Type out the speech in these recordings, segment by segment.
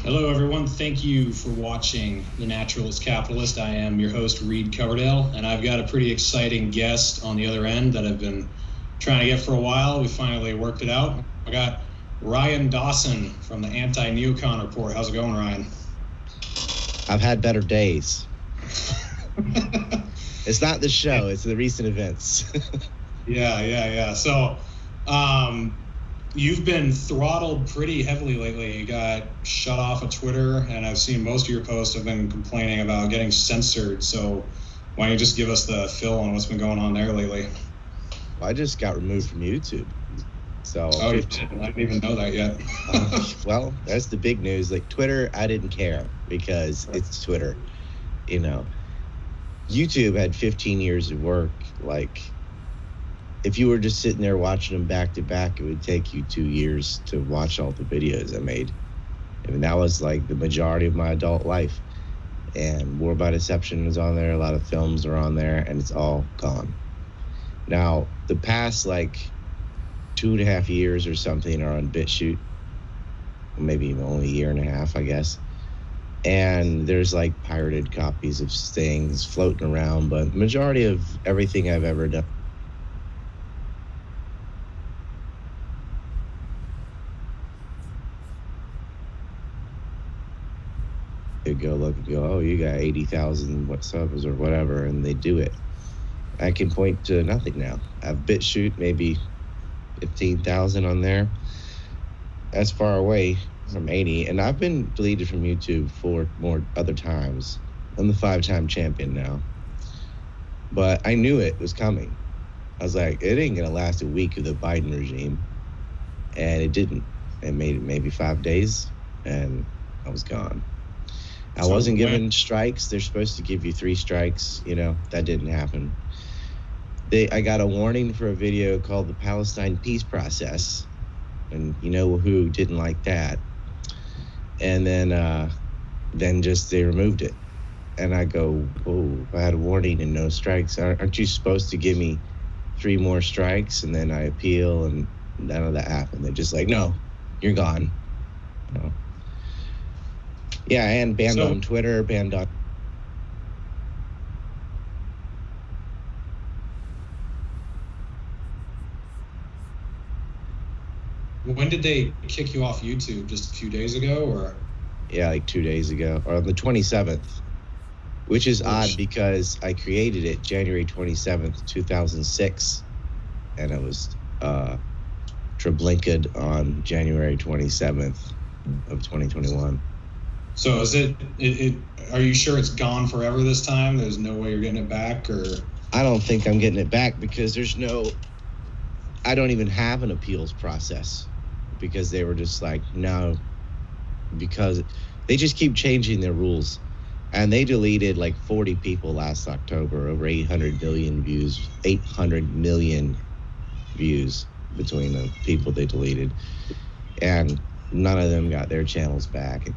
Hello, everyone. Thank you for watching The Naturalist Capitalist. I am your host, Reed Coverdale, and I've got a pretty exciting guest on the other end that I've been trying to get for a while. We finally worked it out. I got Ryan Dawson from the Anti-Neocon Report. How's it going, Ryan? I've had better days. It's not the show, it's the recent events. Yeah. So, you've been throttled pretty heavily lately. You got shut off of Twitter, and I've seen most of your posts have been complaining about getting censored. So why don't you just give us the fill on what's been going on there lately? Well, I just got removed from YouTube. So I didn't even know that yet. Well, that's the big news. Like Twitter, I didn't care because it's Twitter. You know, YouTube had 15 years of work. Like, if you were just sitting there watching them back to back, it would take you 2 years to watch all the videos I made. I mean, that was like the majority of my adult life. And War by Deception is on there. A lot of films are on there, and it's all gone. Now, the past like 2.5 years or something are on BitChute. Maybe even only a year and a half, I guess. And there's like pirated copies of things floating around, but the majority of everything I've ever done they go look and go, oh, you got 80,000 subs or whatever, and they do it. I can point to nothing now. I have BitChute, maybe 15,000 on there. That's far away from 80, and I've been deleted from YouTube 4 more other times. I'm the 5-time champion now. But I knew it was coming. I was like, it ain't gonna last a week of the Biden regime. And it didn't. It made it maybe 5 days, and I was gone. I wasn't given strikes. They're supposed to give you 3 strikes. You know, that didn't happen. I got a warning for a video called The Palestine Peace Process. And you know who didn't like that. And then just they removed it. And I go, oh, I had a warning and no strikes. Aren't you supposed to give me 3 more strikes? And then I appeal, and none of that happened. They're just like, no, you're gone. No. Yeah, and banned on Twitter, banned on... When did they kick you off YouTube? Just a few days ago, or? Yeah, like 2 days ago, or the 27th, which is odd because I created it January 27th, 2006, and it was Treblinkaed on January 27th of 2021. So is it? Are you sure it's gone forever this time? There's no way you're getting it back, or? I don't think I'm getting it back because I don't even have an appeals process, because they were just like, no, because they just keep changing their rules. And they deleted like 40 people last October, over 800 million views between the people they deleted. And none of them got their channels back. And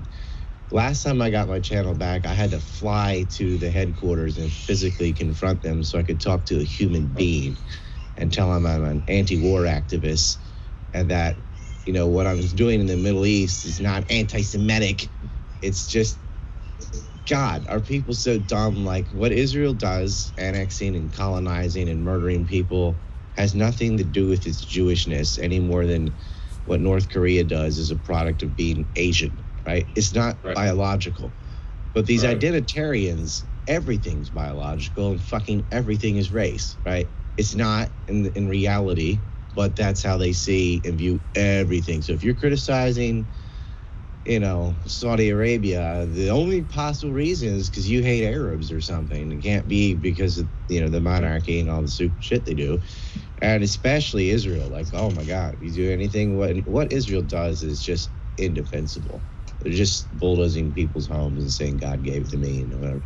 last time I got my channel back, I had to fly to the headquarters and physically confront them so I could talk to a human being and tell them I'm an anti-war activist, and that, you know, what I was doing in the Middle East is not anti-Semitic. It's just, God, are people so dumb? Like, what Israel does, annexing and colonizing and murdering people, has nothing to do with its Jewishness any more than what North Korea does is a product of being Asian, right? It's not biological. But these identitarians, everything's biological and fucking everything is race, right? It's not in reality, but that's how they see and view everything. So if you're criticizing, you know, Saudi Arabia, the only possible reason is because you hate Arabs or something. It can't be because of, you know, the monarchy and all the stupid shit they do. And especially Israel. Like, oh my God, if you do anything, what Israel does is just indefensible. They're just bulldozing people's homes and saying God gave it to me and whatever.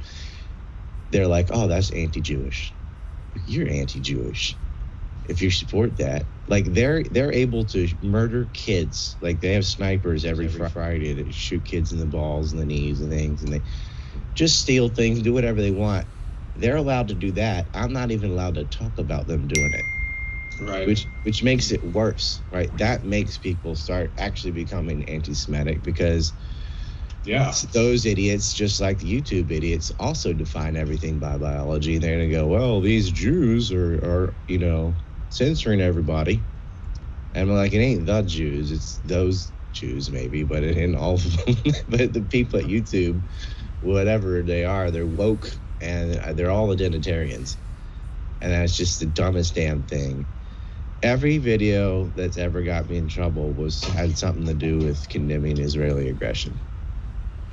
They're like, oh, that's anti-Jewish. You're anti-Jewish if you support that. Like, they're able to murder kids. Like, they have snipers every Friday that shoot kids in the balls and the knees and things, and they just steal things, do whatever they want. They're allowed to do that. I'm not even allowed to talk about them doing it. Right. Which makes it worse, right? That makes people start actually becoming anti-Semitic, because Yeah. So those idiots, just like the YouTube idiots, also define everything by biology. And they're going to go, well, these Jews are censoring everybody. And I'm like, it ain't the Jews. It's those Jews, maybe. But it ain't all of them. But the people at YouTube, whatever they are, they're woke. And they're all identitarians. And that's just the dumbest damn thing. Every video that's ever got me in trouble had something to do with condemning Israeli aggression.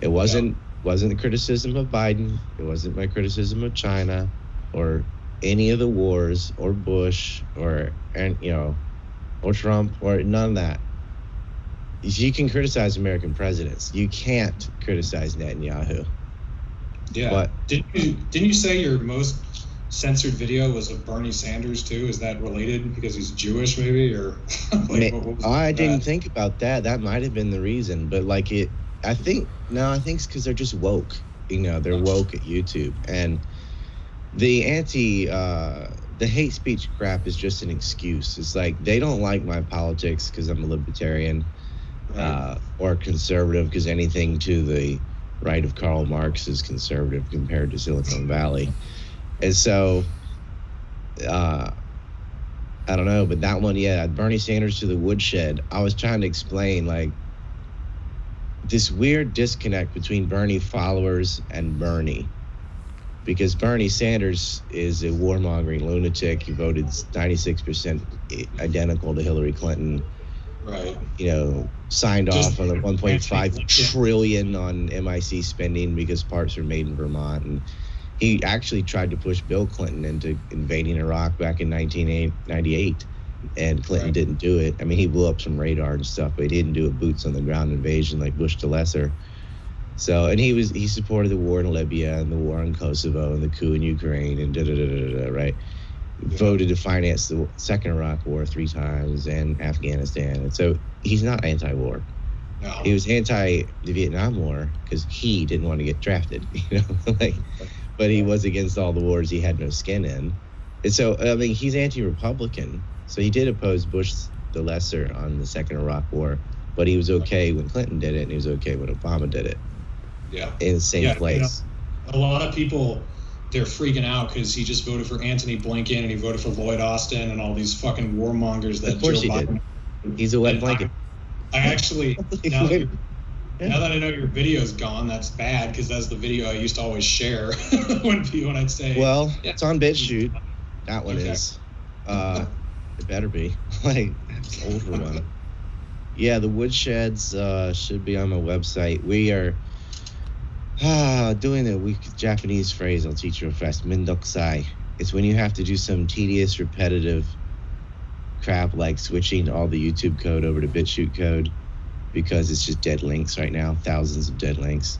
It wasn't the criticism of Biden. It wasn't my criticism of China or any of the wars or Bush or Trump or none of that. You can criticize American presidents. You can't criticize Netanyahu. Yeah. But didn't you say your most censored video was of Bernie Sanders too? Is that related because he's Jewish, maybe, or? I didn't think about that. That might have been the reason, but I think it's because they're just woke. They're woke at YouTube, and the the hate speech crap is just an excuse. It's like they don't like my politics because I'm a libertarian, right, or conservative because anything to the right of Karl Marx is conservative compared to Silicon Valley. And so, I don't know, but that one, Bernie Sanders to the woodshed. I was trying to explain, this weird disconnect between Bernie followers and Bernie. Because Bernie Sanders is a warmongering lunatic. He voted 96% identical to Hillary Clinton. Right. Signed off on the 1.5 trillion on MIC spending because parts were made in Vermont. And he actually tried to push Bill Clinton into invading Iraq back in 1998, and Clinton didn't do it. I mean, he blew up some radar and stuff, but he didn't do a boots on the ground invasion like Bush the Lesser. So, and he supported the war in Libya and the war in Kosovo and the coup in Ukraine and right? Voted to finance the second Iraq war 3 times and Afghanistan. And so he's not anti-war. No. He was anti the Vietnam War because he didn't want to get drafted, but he was against all the wars he had no skin in. And so, I mean, he's anti-Republican. So he did oppose Bush the Lesser on the second Iraq war, but he was okay when Clinton did it, and he was okay when Obama did it. Yeah. In the same place. A lot of people, they're freaking out because he just voted for Antony Blinken and he voted for Lloyd Austin and all these fucking warmongers that Of course Joe Biden did. He's a wet blanket. I actually, now that I know your video's gone, that's bad because that's the video I used to always share when I'd say. Well, it's on BitChute. That one is. It better be. It's an older one. Yeah, the woodsheds should be on my website. We are doing the Japanese phrase I'll teach you real fast. Mendokusai. It's when you have to do some tedious, repetitive crap like switching all the YouTube code over to BitChute code because it's just dead links right now, thousands of dead links.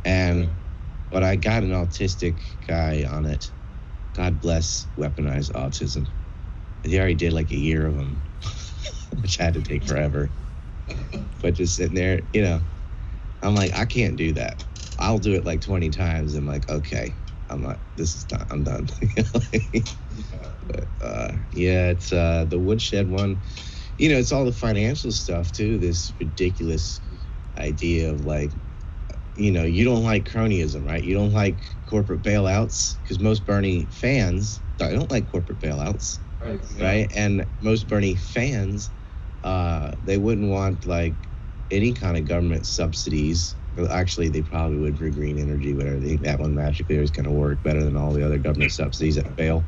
But I got an autistic guy on it. God bless weaponized autism. He already did like a year of them, which had to take forever. But just sitting there, I'm like, I can't do that. I'll do it like 20 times. I'm like, okay, I'm done. But it's the woodshed one. It's all the financial stuff too. This ridiculous idea of you don't like cronyism, right? You don't like corporate bailouts because most Bernie fans don't like corporate bailouts, right? And most Bernie fans, they wouldn't want any kind of government subsidies. Well, actually, they probably would for green energy, whatever. They think that one magically is going to work better than all the other government subsidies that fail.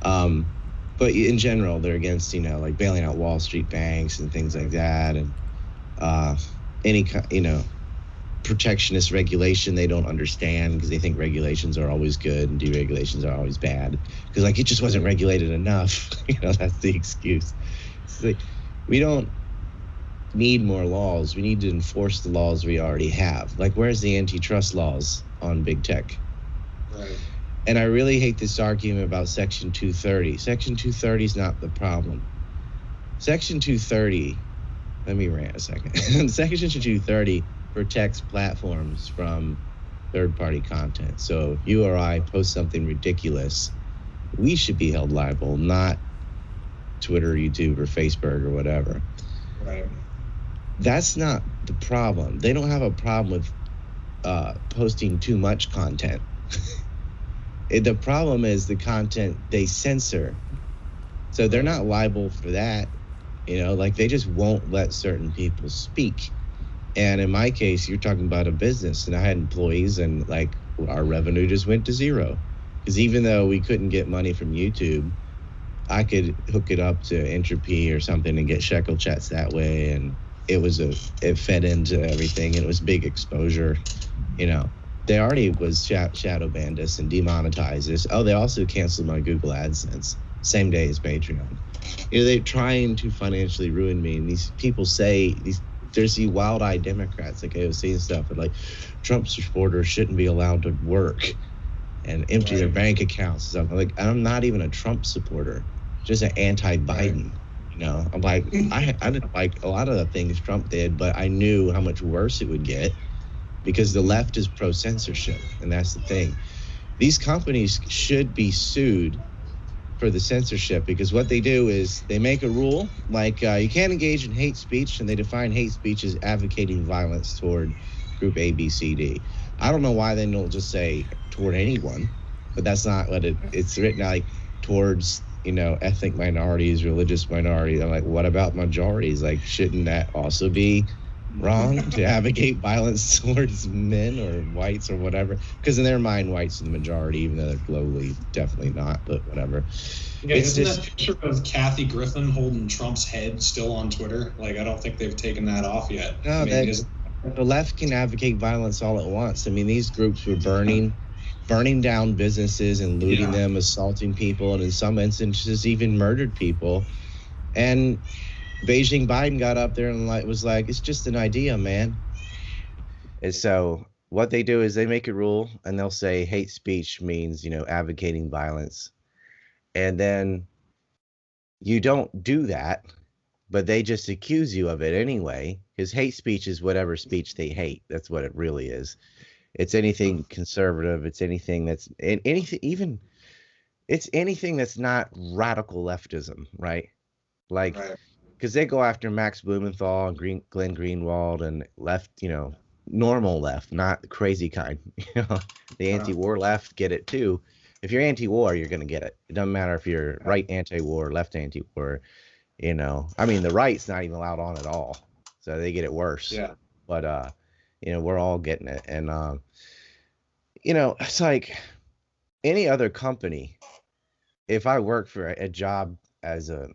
But in general, they're against, bailing out Wall Street banks and things like that, and any protectionist regulation they don't understand because they think regulations are always good and deregulations are always bad because it just wasn't regulated enough. That's the excuse. It's we don't need more laws. We need to enforce the laws we already have. Where's the antitrust laws on big tech? Right. And I really hate this argument about Section 230. Section 230 is not the problem. Section 230, let me rant a second. Section 230 protects platforms from third-party content. So if you or I post something ridiculous, we should be held liable, not Twitter, YouTube, or Facebook, or whatever. Right. That's not the problem. They don't have a problem with posting too much content. The problem is the content they censor. So they're not liable for that. Like they just won't let certain people speak. And in my case, you're talking about a business, and I had employees, and like our revenue just went to zero. Because even though we couldn't get money from YouTube, I could hook it up to Entropy or something and get shekel chats that way, and it fed into everything, and it was big exposure. They already was shadow banned us and demonetized us. Oh, they also canceled my Google AdSense same day as Patreon. They're trying to financially ruin me, and these people say there's these wild-eyed Democrats like AOC and stuff, and like Trump supporters shouldn't be allowed to work and empty their bank accounts and stuff. Like, I'm not even a Trump supporter, just an anti-Biden. I'm like, I didn't like a lot of the things Trump did, but I knew how much worse it would get because the left is pro-censorship, and that's the thing. These companies should be sued for the censorship, because what they do is they make a rule like you can't engage in hate speech, and they define hate speech as advocating violence toward group A, B, C, D. I don't know why they don't just say toward anyone, but that's not what it's written like towards ethnic minorities, religious minorities. I'm like, what about majorities? Like, shouldn't that also be wrong to advocate violence towards men or whites or whatever? Because in their mind, whites are the majority, even though they're globally definitely not, but whatever. Yeah, isn't that picture of Kathy Griffin holding Trump's head still on Twitter? Like, I don't think they've taken that off yet. No, the left can advocate violence all at once. I mean, these groups were burning down businesses and looting them, assaulting people, and in some instances even murdered people. And Beijing Biden got up there and was like, it's just an idea, man. And so what they do is they make a rule, and they'll say hate speech means, advocating violence. And then you don't do that, but they just accuse you of it anyway, because hate speech is whatever speech they hate. That's what it really is. It's anything conservative. It's anything that's it's anything that's not radical leftism, right? Like, because they go after Max Blumenthal and Glenn Greenwald and left, normal left, not the crazy kind. The anti-war left get it too. If you're anti-war, you're going to get it. It doesn't matter if you're right anti-war or left anti-war. I mean, the right's not even allowed on at all, so they get it worse. Yeah. But we're all getting it, and it's like any other company. If I work for a job as a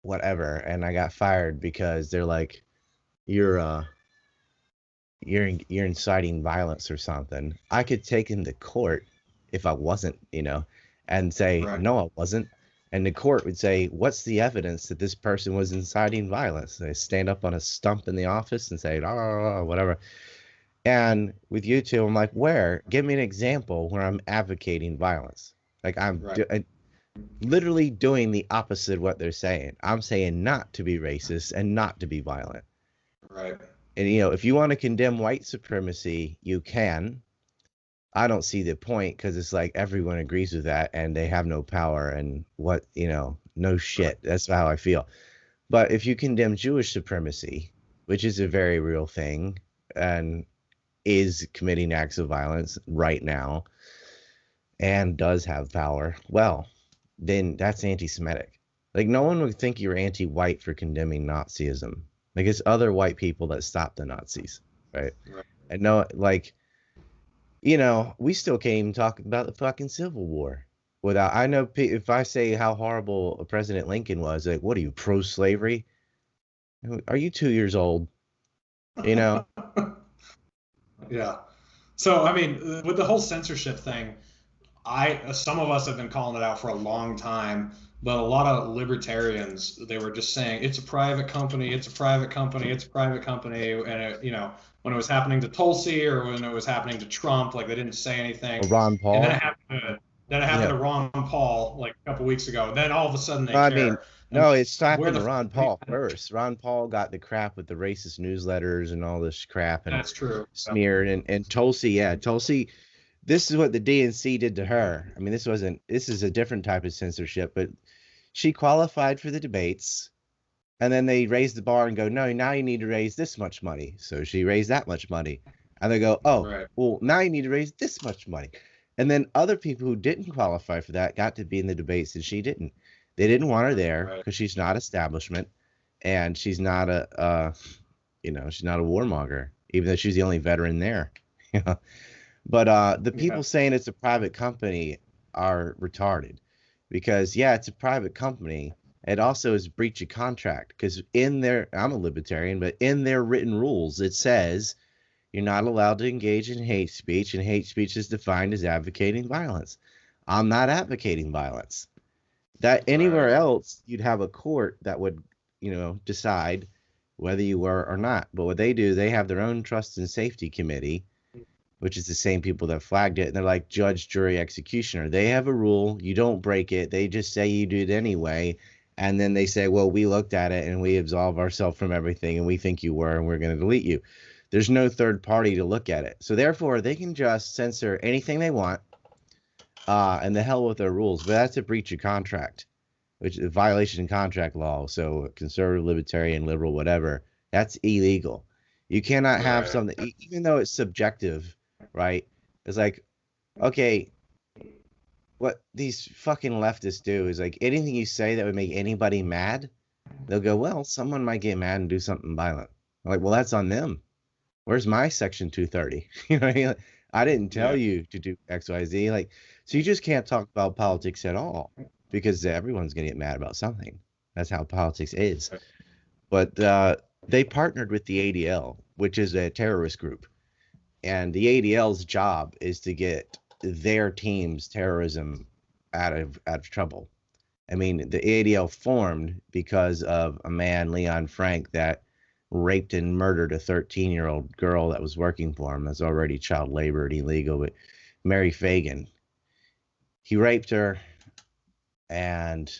whatever, and I got fired because they're like, you're inciting violence or something, I could take him to court if I wasn't, and say, no, I wasn't. And the court would say, what's the evidence that this person was inciting violence? They stand up on a stump in the office and say, whatever. And with YouTube, I'm like, where? Give me an example where I'm advocating violence. Like, I'm literally doing the opposite of what they're saying. I'm saying not to be racist and not to be violent. Right. And, if you want to condemn white supremacy, you can. I don't see the point, because it's like everyone agrees with that and they have no power, and no shit. That's how I feel. But if you condemn Jewish supremacy, which is a very real thing and is committing acts of violence right now and does have power, well, then that's anti-Semitic. Like, no one would think you're anti-white for condemning Nazism. Like, it's other white people that stopped the Nazis, right? And no, like, we still can't even talk about the fucking Civil War without. I know if I say how horrible President Lincoln was, like, what are you, pro-slavery? Are you 2 years old? Yeah. So, I mean, with the whole censorship thing, some of us have been calling it out for a long time, but a lot of libertarians, they were just saying it's a private company, it's a private company, it's a private company, and when it was happening to Tulsi or when it was happening to Trump, like, they didn't say anything. Or Ron Paul. And then it happened to Ron Paul like a couple weeks ago. Then all of a sudden they care. I mean, no, it's happened to Ron Paul first. Ron Paul got the crap with the racist newsletters and all this crap, and that's true. Smeared, and Tulsi, Tulsi. This is what the DNC did to her. I mean, this is a different type of censorship, but she qualified for the debates. And then they raise the bar and go, no, now you need to raise this much money. So she raised that much money. And they go, oh, Right. well, now you need to raise this much money. And then other people who didn't qualify for that got to be in the debates and she didn't. They didn't want her there Right. because she's not establishment and she's not she's not a warmonger, even though she's the only veteran there. But the Yeah. people saying it's a private company are retarded because, yeah, it's a private company. It also is breach of contract because I'm a libertarian, but in their written rules, it says you're not allowed to engage in hate speech, and hate speech is defined as advocating violence. I'm not advocating violence. That anywhere Right. else, you'd have a court that would, decide whether you were or not. But what they do, they have their own trust and safety committee, which is the same people that flagged it. And they're like judge, jury, executioner. They have a rule. You don't break it. They just say you do it anyway. And then they say, well, we looked at it and we absolve ourselves from everything and we think you were and we're going to delete you. There's no third party to look at it. So therefore, they can just censor anything they want and the hell with their rules. But that's a breach of contract, which is a violation of contract law. So conservative, libertarian, liberal, whatever, that's illegal. You cannot have Right. something, even though it's subjective, right? It's like, okay, what these fucking leftists do is like anything you say that would make anybody mad, they'll go, well, someone might get mad and do something violent. I'm like, well, that's on them. Where's my section 230? You know what I mean? Like, I didn't tell Yeah. you to do XYZ. Like, so you just can't talk about politics at all because everyone's going to get mad about something. That's how politics is. But they partnered with the ADL, which is a terrorist group. And the ADL's job is to get their team's terrorism out of trouble. I mean, the ADL formed because of a man, Leon Frank, that raped and murdered a 13-year-old girl that was working for him. That's already child labor and illegal. But Mary Fagan, he raped her, and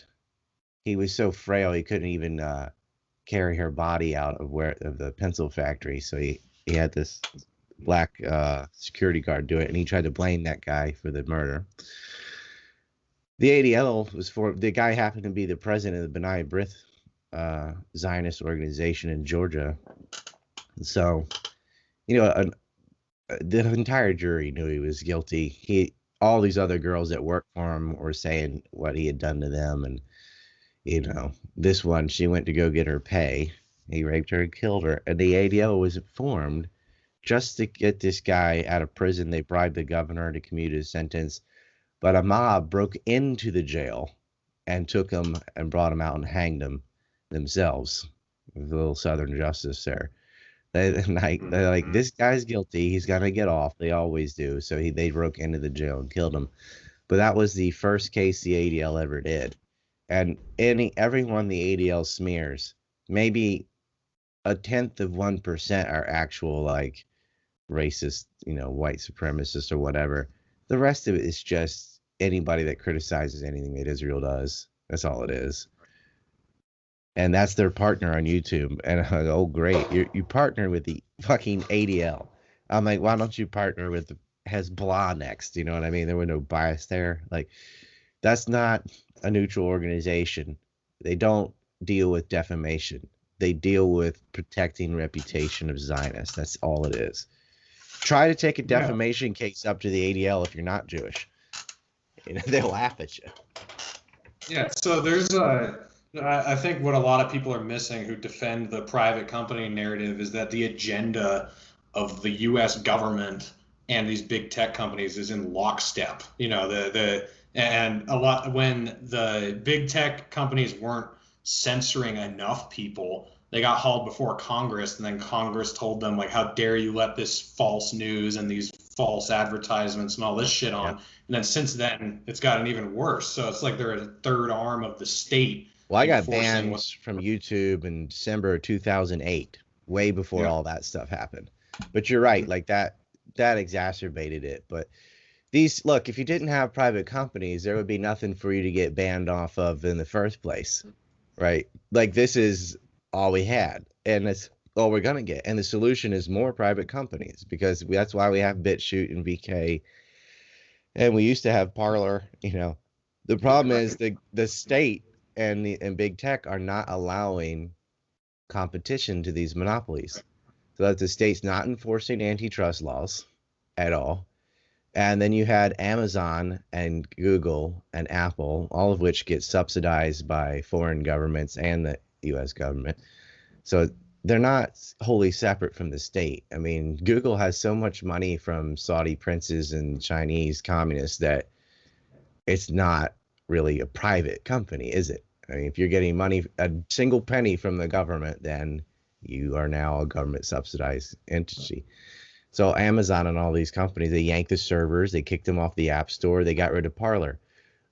he was so frail he couldn't even carry her body out of the pencil factory. So he had this black security guard do it, and he tried to blame that guy for the murder. The ADL was for the guy happened to be the president of the B'nai B'rith Zionist organization in Georgia. So, the entire jury knew he was guilty. All these other girls that worked for him were saying what he had done to them, and this one, she went to go get her pay. He raped her and killed her, and the ADL was formed just to get this guy out of prison. They bribed the governor to commute his sentence. But a mob broke into the jail and took him and brought him out and hanged him themselves. A little Southern justice there. They're like, this guy's guilty. He's gonna get off. They always do. So they broke into the jail and killed him. But that was the first case the ADL ever did. And everyone the ADL smears, maybe 0.1% are actual like racist, white supremacists or whatever. The rest of it is just anybody that criticizes anything that Israel does. That's all it is. And that's their partner on YouTube. And I go, oh, great. You partner with the fucking ADL. I'm like, why don't you partner with Hezbollah next? You know what I mean? There was no bias there. Like, that's not a neutral organization. They don't deal with defamation. They deal with protecting reputation of Zionists. That's all it is. Try to take a defamation case up to the ADL if you're not Jewish. They'll laugh at you. Yeah. So I think what a lot of people are missing who defend the private company narrative is that the agenda of the U.S. government and these big tech companies is in lockstep. And a lot when the big tech companies weren't censoring enough people, they got hauled before Congress, and then Congress told them, like, how dare you let this false news and these false advertisements and all this shit on. Yeah. And then since then, it's gotten even worse. So it's like they're a third arm of the state. Well, I got banned from YouTube in December of 2008, way before all that stuff happened. But you're right, like that exacerbated it. But look, if you didn't have private companies, there would be nothing for you to get banned off of in the first place, right? Like, this is all we had, and it's all we're gonna get. And the solution is more private companies, because that's why we have BitChute and VK, and we used to have Parler. The problem is the state and big tech are not allowing competition to these monopolies, so that the state's not enforcing antitrust laws at all. And then you had Amazon and Google and Apple, all of which get subsidized by foreign governments and the US government. So they're not wholly separate from the state. I mean, Google has so much money from Saudi princes and Chinese communists that it's not really a private company, is it? I mean, if you're getting money, a single penny from the government, then you are now a government subsidized entity. So Amazon and all these companies, they yanked the servers, they kicked them off the App Store, they got rid of Parler.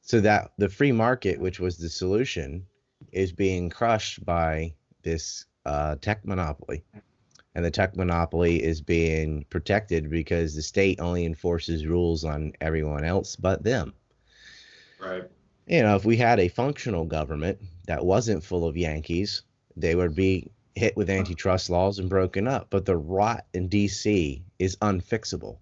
So that the free market, which was the solution, is being crushed by this tech monopoly. And the tech monopoly is being protected because the state only enforces rules on everyone else but them. Right. You know, if we had a functional government that wasn't full of Yankees, they would be hit with antitrust laws and broken up. But the rot in D.C. is unfixable.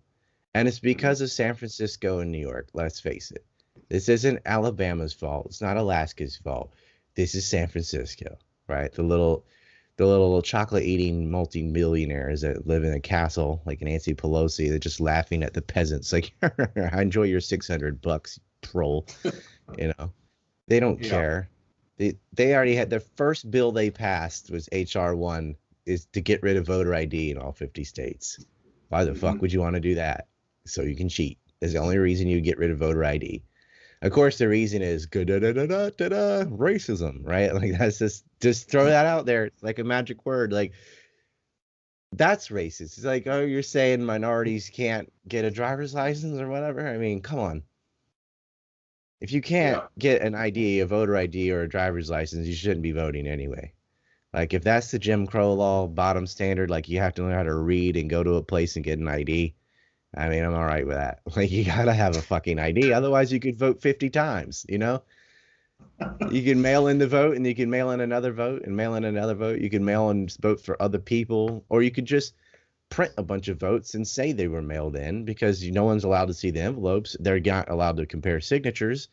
And it's because of San Francisco and New York, let's face it. This isn't Alabama's fault. It's not Alaska's fault. This is San Francisco, right? The little chocolate-eating multi-millionaires that live in a castle like Nancy Pelosi. They're just laughing at the peasants like, I enjoy your $600, troll. You know, they don't care. They already had their first bill they passed was HR 1 is to get rid of voter ID in all 50 states. Why the fuck would you want to do that? So you can cheat. That's the only reason you get rid of voter ID. Of course, the reason is racism, right? Like that's just throw that out there. It's like a magic word. Like that's racist. It's like, oh, you're saying minorities can't get a driver's license or whatever. I mean, come on. If you can't get an ID, a voter ID, or a driver's license, you shouldn't be voting anyway. Like if that's the Jim Crow law bottom standard, like you have to learn how to read and go to a place and get an ID. I mean, I'm all right with that. Like you gotta have a fucking ID, otherwise you could vote 50 times. You know, you can mail in the vote, and you can mail in another vote, and mail in another vote. You can mail in vote for other people, or you could just print a bunch of votes and say they were mailed in, because no one's allowed to see the envelopes. They're not allowed to compare signatures,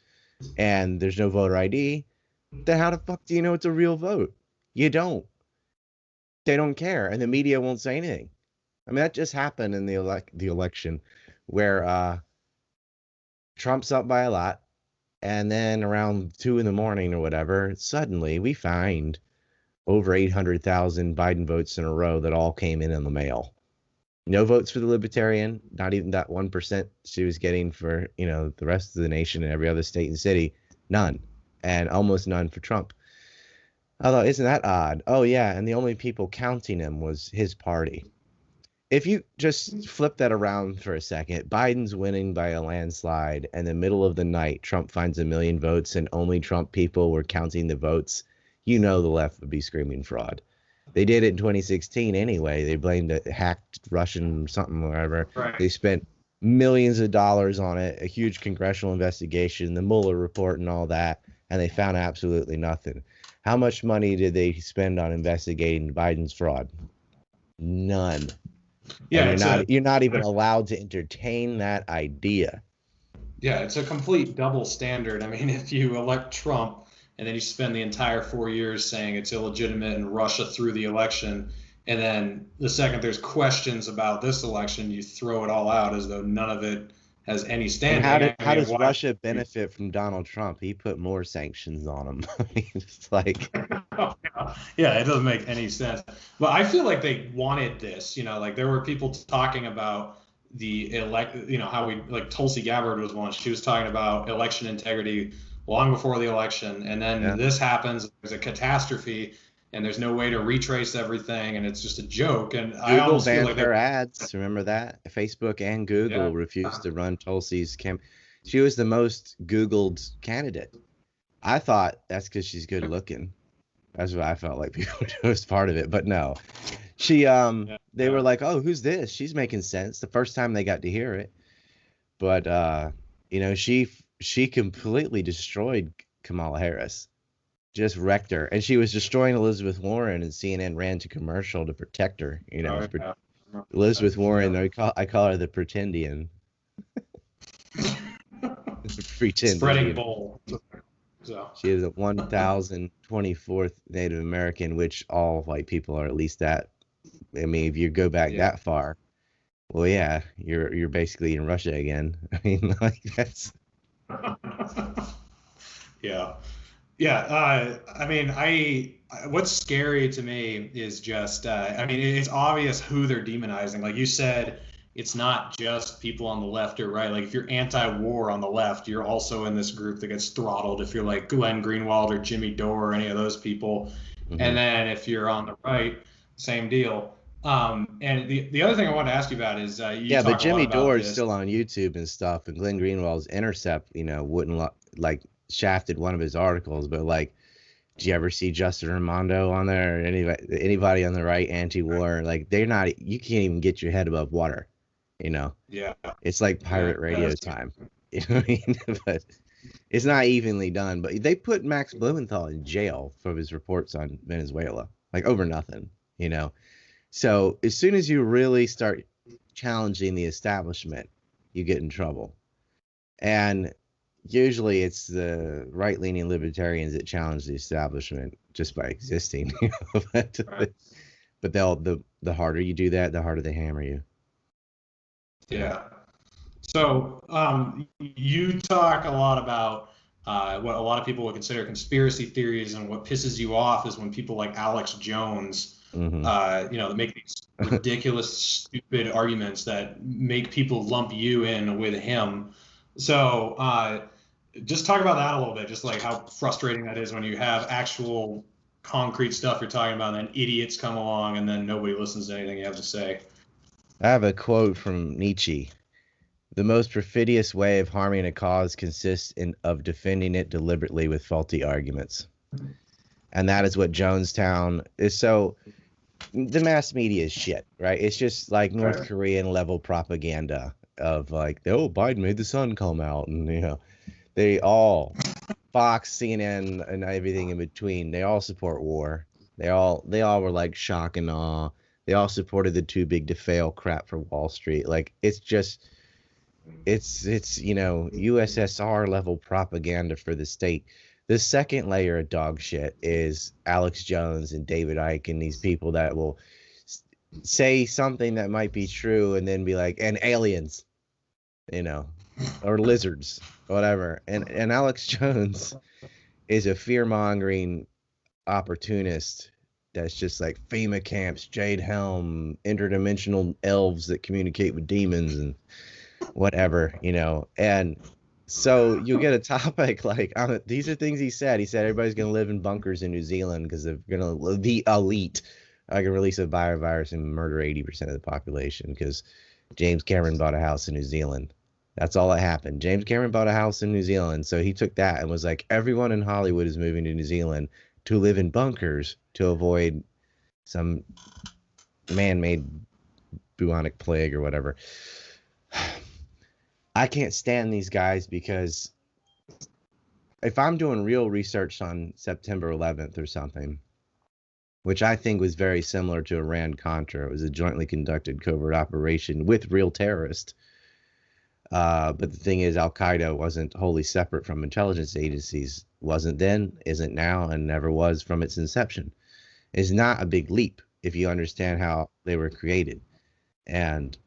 and there's no voter ID. Then how the fuck do you know it's a real vote? You don't. They don't care, and the media won't say anything. I mean, that just happened in the election where Trump's up by a lot, and then around 2 a.m. or whatever, suddenly we find over 800,000 Biden votes in a row that all came in the mail. No votes for the Libertarian, not even that 1% she was getting for, you know, the rest of the nation and every other state and city. None. And almost none for Trump. Although, isn't that odd? Oh, yeah, and the only people counting him was his party. If you just flip that around for a second, Biden's winning by a landslide, and in the middle of the night, Trump finds 1 million votes, and only Trump people were counting the votes, you know the left would be screaming fraud. They did it in 2016 anyway. They blamed a hacked Russian something or whatever. Right. They spent millions of dollars on it, a huge congressional investigation, the Mueller report and all that, and they found absolutely nothing. How much money did they spend on investigating Biden's fraud? None. Yeah, you're not even allowed to entertain that idea. Yeah, it's a complete double standard. I mean, if you elect Trump and then you spend the entire 4 years saying it's illegitimate and Russia threw the election, and then the second there's questions about this election, you throw it all out as though none of it has any standing. How does Russia benefit from Donald Trump? He put more sanctions on him. I mean, it's like... Yeah, it doesn't make any sense. But I feel like they wanted this, you know, like there were people talking about how we, like Tulsi Gabbard was one. She was talking about election integrity long before the election. And then this happens, there's a catastrophe, and there's no way to retrace everything, and it's just a joke. And I almost banned feel like her ads. Remember that? Facebook and Google refused to run Tulsi's campaign. She was the most Googled candidate. I thought that's because she's good looking. That's what I felt like people do as part of it. But no, she they were like, oh, who's this? She's making sense. The first time they got to hear it. But you know, she completely destroyed Kamala Harris. Just wrecked her. And she was destroying Elizabeth Warren, and CNN ran to commercial to protect her. You know, Elizabeth Warren, I call her the Pretendian. Spreading bowl. So she is a 1,024th Native American, which all white people are at least that. I mean, if you go back that far, well, yeah, you're basically in Russia again. I mean, like that's. Yeah. I mean, what's scary to me is just, I mean, it's obvious who they're demonizing. Like you said, it's not just people on the left or right. Like if you're anti-war on the left, you're also in this group that gets throttled. If you're like Glenn Greenwald or Jimmy Dore or any of those people, and then if you're on the right, same deal. And the other thing I wanted to ask you about is you But talk a lot Jimmy about Dore is this. still on YouTube and stuff, and Glenn Greenwald's Intercept, wouldn't like shafted one of his articles, but like, do you ever see Justin Raimondo on there or anybody on the right anti-war? Like they're not. You can't even get your head above water. Yeah. It's like pirate radio time. You know what I mean? But it's not evenly done. But they put Max Blumenthal in jail for his reports on Venezuela, like over nothing. So as soon as you really start challenging the establishment, you get in trouble. And usually it's the right-leaning libertarians that challenge the establishment just by existing. But the harder you do that, the harder they hammer you. Yeah. So you talk a lot about what a lot of people would consider conspiracy theories, and what pisses you off is when people like Alex Jones, that make these ridiculous, stupid arguments that make people lump you in with him. So just talk about that a little bit, just like how frustrating that is when you have actual concrete stuff you're talking about, and then idiots come along, and then nobody listens to anything you have to say. I have a quote from Nietzsche. The most perfidious way of harming a cause consists of defending it deliberately with faulty arguments. And that is what Jonestown is. So the mass media is shit, right? It's just like North Korean level propaganda of like, oh, Biden made the sun come out. And, they all, Fox, CNN, and everything in between, they all support war. They all were like shock and awe. They all supported the too big to fail crap for Wall Street. Like, it's USSR level propaganda for the state. The second layer of dog shit is Alex Jones and David Icke and these people that will say something that might be true and then be like, and aliens, or lizards, whatever. And Alex Jones is a fear-mongering opportunist that's just like FEMA camps, Jade Helm, interdimensional elves that communicate with demons and whatever, and so you get a topic like, these are things he said everybody's going to live in bunkers in New Zealand because they're going to, the elite are going to release a biovirus and murder 80% of the population because James Cameron bought a house in New Zealand. That's all that happened. James Cameron bought a house in New Zealand, so he took that and was like, everyone in Hollywood is moving to New Zealand to live in bunkers to avoid some man-made bubonic plague or whatever. I can't stand these guys because if I'm doing real research on September 11th or something, which I think was very similar to Iran-Contra, it was a jointly conducted covert operation with real terrorists. But the thing is, Al-Qaeda wasn't wholly separate from intelligence agencies. Wasn't then, isn't now, and never was from its inception. It's not a big leap if you understand how they were created and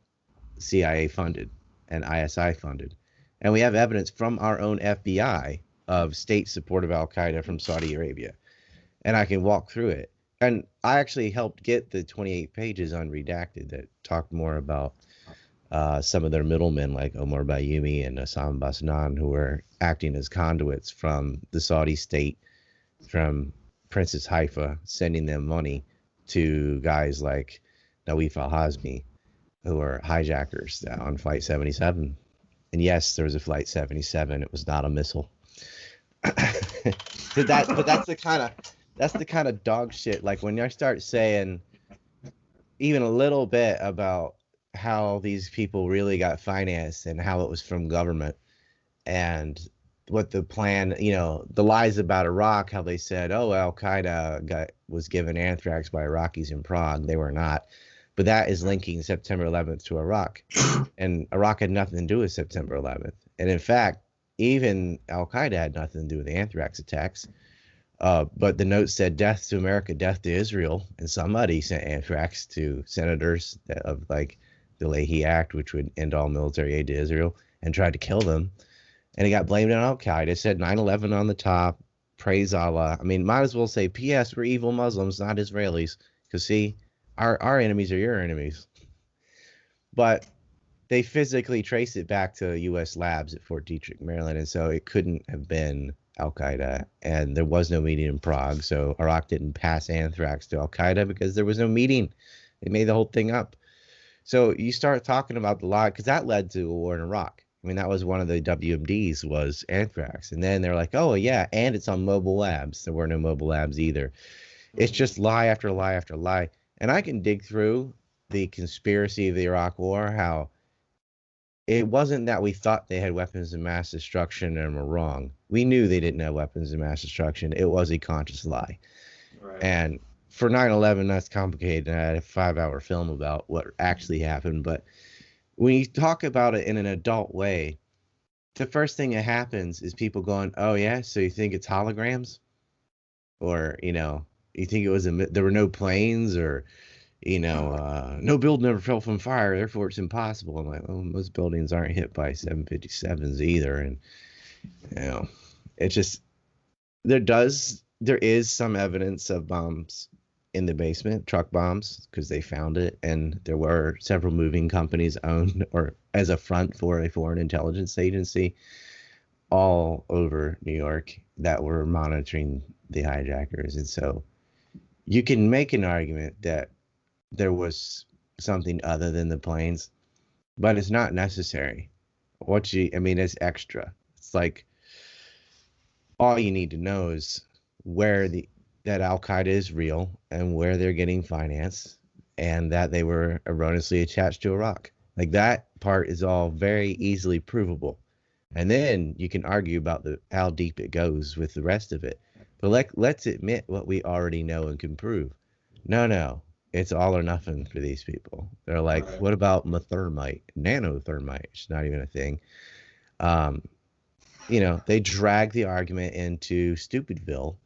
CIA funded and ISI funded. And we have evidence from our own FBI of state support of Al-Qaeda from Saudi Arabia. And I can walk through it. And I actually helped get the 28 pages unredacted that talked more about some of their middlemen like Omar Bayoumi and Hassan Basnan, who were acting as conduits from the Saudi state, from Princess Haifa, sending them money to guys like Nawif al-Hazmi, who are hijackers on Flight 77. And yes, there was a Flight 77. It was not a missile. But that's the kind of dog shit. Like when I start saying even a little bit about how these people really got financed and how it was from government and what the plan, the lies about Iraq, how they said, oh, Al-Qaeda was given anthrax by Iraqis in Prague. They were not. But that is linking September 11th to Iraq. And Iraq had nothing to do with September 11th. And in fact, even Al-Qaeda had nothing to do with the anthrax attacks. But the note said death to America, death to Israel. And somebody sent anthrax to senators of like the Leahy Act, which would end all military aid to Israel, and tried to kill them. And it got blamed on Al-Qaeda. It said 9/11 on the top. Praise Allah. I mean, might as well say, P.S. We're evil Muslims, not Israelis. Because, see, our enemies are your enemies. But they physically traced it back to U.S. labs at Fort Detrick, Maryland. And so it couldn't have been Al-Qaeda. And there was no meeting in Prague. So Iraq didn't pass anthrax to Al-Qaeda because there was no meeting. They made the whole thing up. So you start talking about the lie, because that led to a war in Iraq. I mean, that was one of the WMDs, was anthrax. And then they're like, oh, yeah, and it's on mobile labs. There were no mobile labs either. It's just lie after lie after lie. And I can dig through the conspiracy of the Iraq War, how it wasn't that we thought they had weapons of mass destruction and were wrong. We knew they didn't have weapons of mass destruction. It was a conscious lie. Right. And for 9/11, that's complicated. I had a 5-hour film about what actually happened. But when you talk about it in an adult way, the first thing that happens is people going, oh, yeah, so you think it's holograms? Or, you think it was there were no planes, or, no building ever fell from fire, therefore it's impossible. I'm like, well, most buildings aren't hit by 757s either. And, it's just, there is some evidence of bombs in the basement, truck bombs, because they found it, and there were several moving companies owned or as a front for a foreign intelligence agency all over New York that were monitoring the hijackers. And so you can make an argument that there was something other than the planes, but it's not necessary. It's extra. It's like, all you need to know is that Al-Qaeda is real and where they're getting finance, and that they were erroneously attached to Iraq. Like, that part is all very easily provable. And then you can argue about how deep it goes with the rest of it. But let's admit what we already know and can prove. No, it's all or nothing for these people. They're like, right. What about thermite, nanothermite? It's not even a thing. They drag the argument into Stupidville.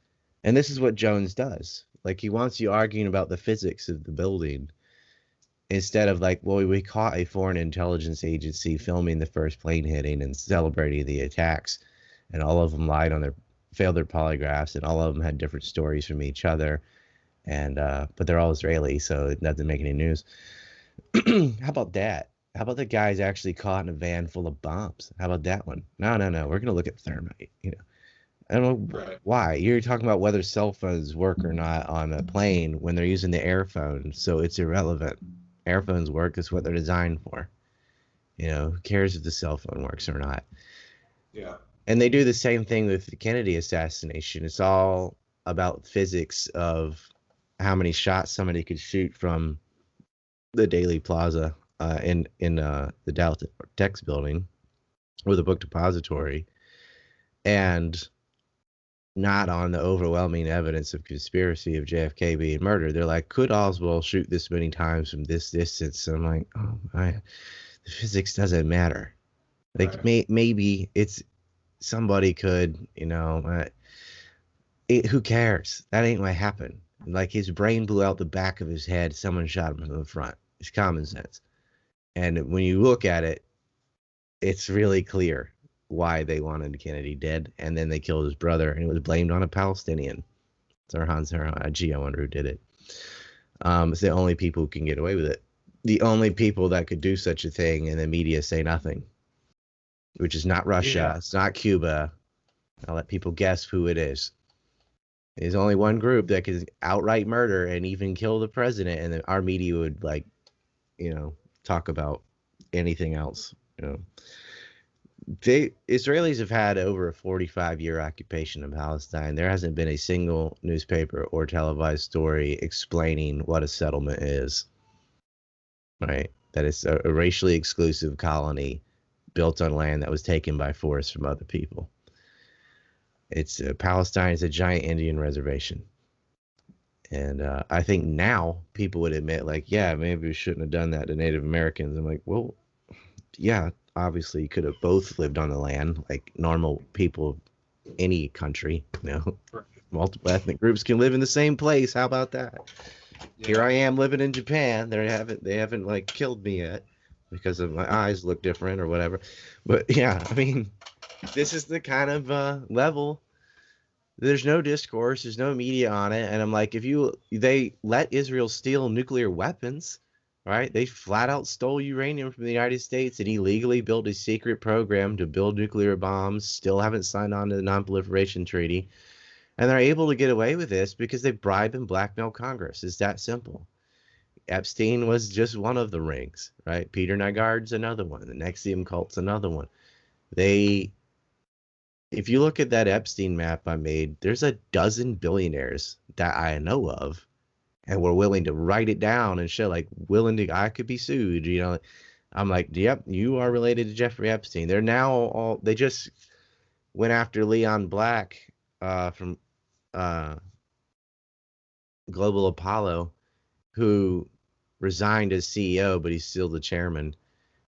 And this is what Jones does. Like, he wants you arguing about the physics of the building instead of like, well, we caught a foreign intelligence agency filming the first plane hitting and celebrating the attacks, and all of them failed their polygraphs, and all of them had different stories from each other. And but they're all Israeli, so it doesn't make any news. How about that? How about the guys actually caught in a van full of bombs? How about that one? No. We're going to look at thermite, I don't know why. You're talking about whether cell phones work or not on a plane when they're using the airphone, so it's irrelevant. Airphones work. It's what they're designed for. Who cares if the cell phone works or not? Yeah. And they do the same thing with the Kennedy assassination. It's all about physics of how many shots somebody could shoot from the Daily Plaza in the Dallas Tech's building, or the book depository, and not on the overwhelming evidence of conspiracy of JFK being murdered. They're like, could Oswald shoot this many times from this distance? And I'm like, the physics doesn't matter. Like, right. Maybe it's somebody could, who cares? That ain't what happened. Like, his brain blew out the back of his head. Someone shot him from the front. It's common sense. And when you look at it, it's really clear why they wanted Kennedy dead, and then they killed his brother, and it was blamed on a Palestinian. Sirhan a Geo who did it. It's the only people who can get away with it. The only people that could do such a thing, and the media say nothing, which is not Russia. Yeah. It's not Cuba. I'll let people guess who it is. There's only one group that can outright murder and even kill the president, and then our media would talk about anything else. Israelis have had over a 45-year occupation of Palestine. There hasn't been a single newspaper or televised story explaining what a settlement is. Right? That it's a racially exclusive colony built on land that was taken by force from other people. Palestine is a giant Indian reservation. And I think now people would admit, like, yeah, maybe we shouldn't have done that to Native Americans. I'm like, well, yeah, obviously could have both lived on the land like normal people of any country. Multiple ethnic groups can live in the same place. How about that? Yeah. Here I am living in Japan. They haven't like killed me yet because of my eyes look different or whatever. But yeah, I mean, this is the kind of level. There's no discourse, there's no media on it, and I'm like, they let Israel steal nuclear weapons, right? They flat out stole uranium from the United States and illegally built a secret program to build nuclear bombs, still haven't signed on to the Non-Proliferation Treaty, and they're able to get away with this because they bribe and blackmail Congress. It's that simple. Epstein was just one of the rings, right? Peter Nygard's another one. The Nexium cult's another one. If you look at that Epstein map I made, there's a dozen billionaires that I know of, and were willing to write it down and show, like, I could be sued. I'm like, yep, you are related to Jeffrey Epstein. They're now they just went after Leon Black from Global Apollo, who resigned as CEO, but he's still the chairman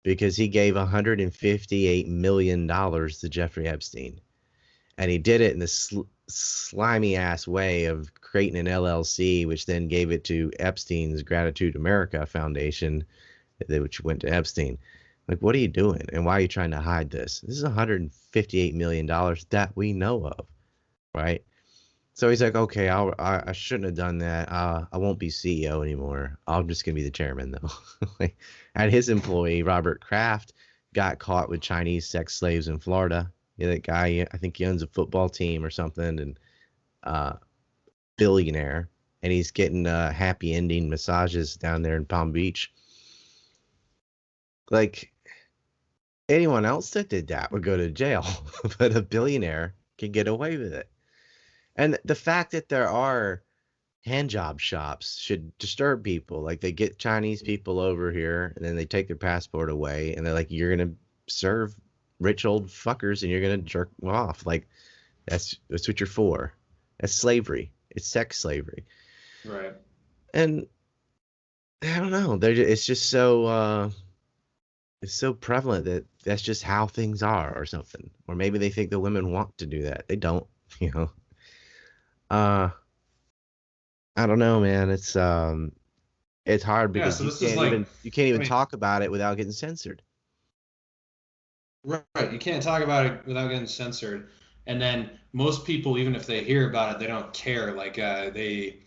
because he gave $158 million to Jeffrey Epstein. And he did it in this slimy ass way of creating an LLC, which then gave it to Epstein's Gratitude America Foundation, which went to Epstein. Like, what are you doing? And why are you trying to hide this? This is $158 million that we know of, right? So he's like, okay, I shouldn't have done that. I won't be CEO anymore. I'm just going to be the chairman, though. And his employee, Robert Kraft, got caught with Chinese sex slaves in Florida. Yeah, that guy, I think he owns a football team or something, and billionaire, and he's getting happy ending massages down there in Palm Beach. Like, anyone else that did that would go to jail, but a billionaire can get away with it. And the fact that there are handjob shops should disturb people. Like, they get Chinese people over here, and then they take their passport away, and they're like, you're going to serve rich old fuckers and you're gonna jerk them off. Like, that's what you're for. That's slavery. It's sex slavery, right? And I don't know, it's just so it's so prevalent that that's just how things are, or something. Or maybe they think the women want to do that. They don't. I don't know, man. It's hard because you can't even talk about it without getting censored. Right. You can't talk about it without getting censored. And then most people, even if they hear about it, they don't care. Like, they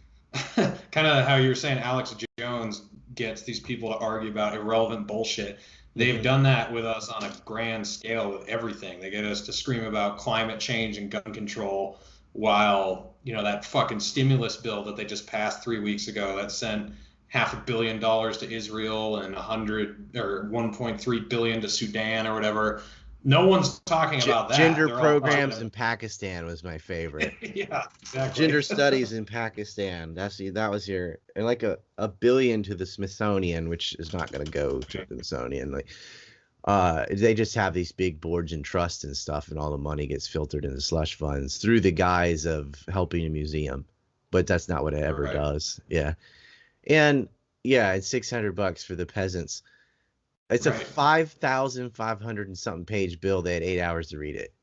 kind of how you were saying, Alex Jones gets these people to argue about irrelevant bullshit. They've done that with us on a grand scale with everything. They get us to scream about climate change and gun control while, that fucking stimulus bill that they just passed 3 weeks ago that sent $500 million to Israel and 1.3 billion to Sudan or whatever. No one's talking about that. Gender programs in Pakistan was my favorite. Yeah, exactly. Gender studies in Pakistan. That was your, and like a billion to the Smithsonian, which is not going to go to the Smithsonian. Like, they just have these big boards and trusts and stuff, and all the money gets filtered into slush funds through the guise of helping a museum, but that's not what it ever does. Yeah. And yeah, it's $600 for the peasants. It's a 5,500 and something page bill. They had 8 hours to read it.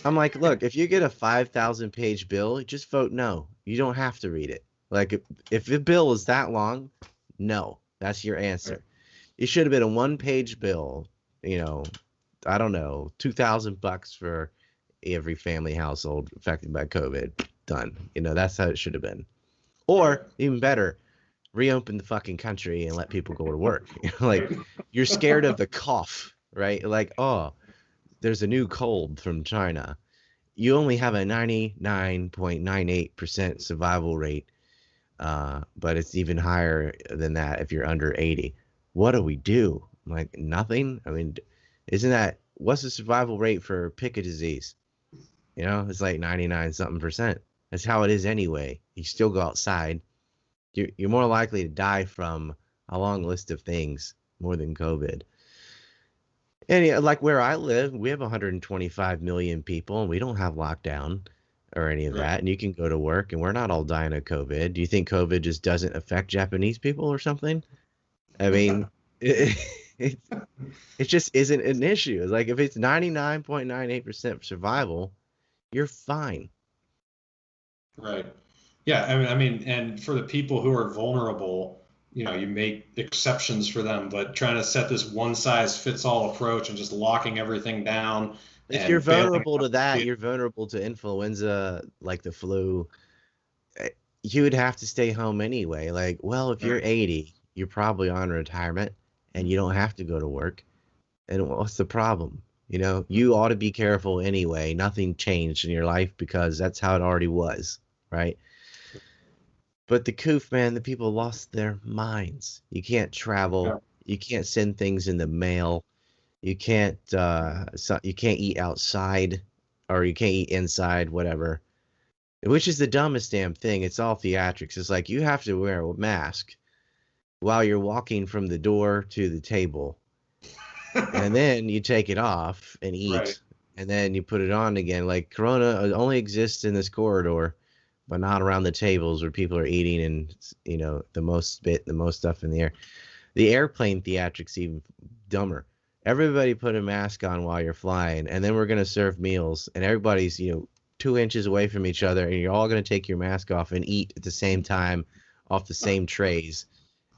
I'm like, look, if you get a 5,000 page bill, just vote no. You don't have to read it. Like, if the bill is that long, no, that's your answer. It should have been a 1-page bill. I don't know, $2,000 for every family household affected by COVID. Done. That's how it should have been. Or even better, reopen the fucking country and let people go to work. Like, you're scared of the cough, right? Like, oh, there's a new cold from China. You only have a 99.98% survival rate, but it's even higher than that if you're under 80. What do we do? Like, nothing? I mean, what's the survival rate for pick a disease? It's like 99 something percent. That's how it is anyway. You still go outside. You're more likely to die from a long list of things more than COVID. And like where I live, we have 125 million people, and we don't have lockdown or any of that. And you can go to work, and we're not all dying of COVID. Do you think COVID just doesn't affect Japanese people or something? I mean, it, it just isn't an issue. It's like if it's 99.98% survival, you're fine. Right. Yeah. I mean, and for the people who are vulnerable, you make exceptions for them, but trying to set this one size fits all approach and just locking everything down If you're and bailing vulnerable to out. that, you're vulnerable to influenza, like the flu. eh, You would have to stay home anyway. Like, well, if you're Right. 80, you're probably on retirement and you don't have to go to work. And what's the problem? You ought to be careful anyway. Nothing changed in your life because that's how it already was, right? But the coof, man, the people lost their minds. You can't travel. Yeah. You can't send things in the mail. You can't eat outside, or you can't eat inside, whatever. Which is the dumbest damn thing. It's all theatrics. It's like you have to wear a mask while you're walking from the door to the table, and then you take it off and Right. eat, and then you put it on again. Like Corona only exists in this corridor, but not around the tables where people are eating and the most spit, the most stuff in the air. The airplane theatrics even dumber. Everybody put a mask on while you're flying, and then we're gonna serve meals, and everybody's 2 inches away from each other, and you're all gonna take your mask off and eat at the same time off the same trays,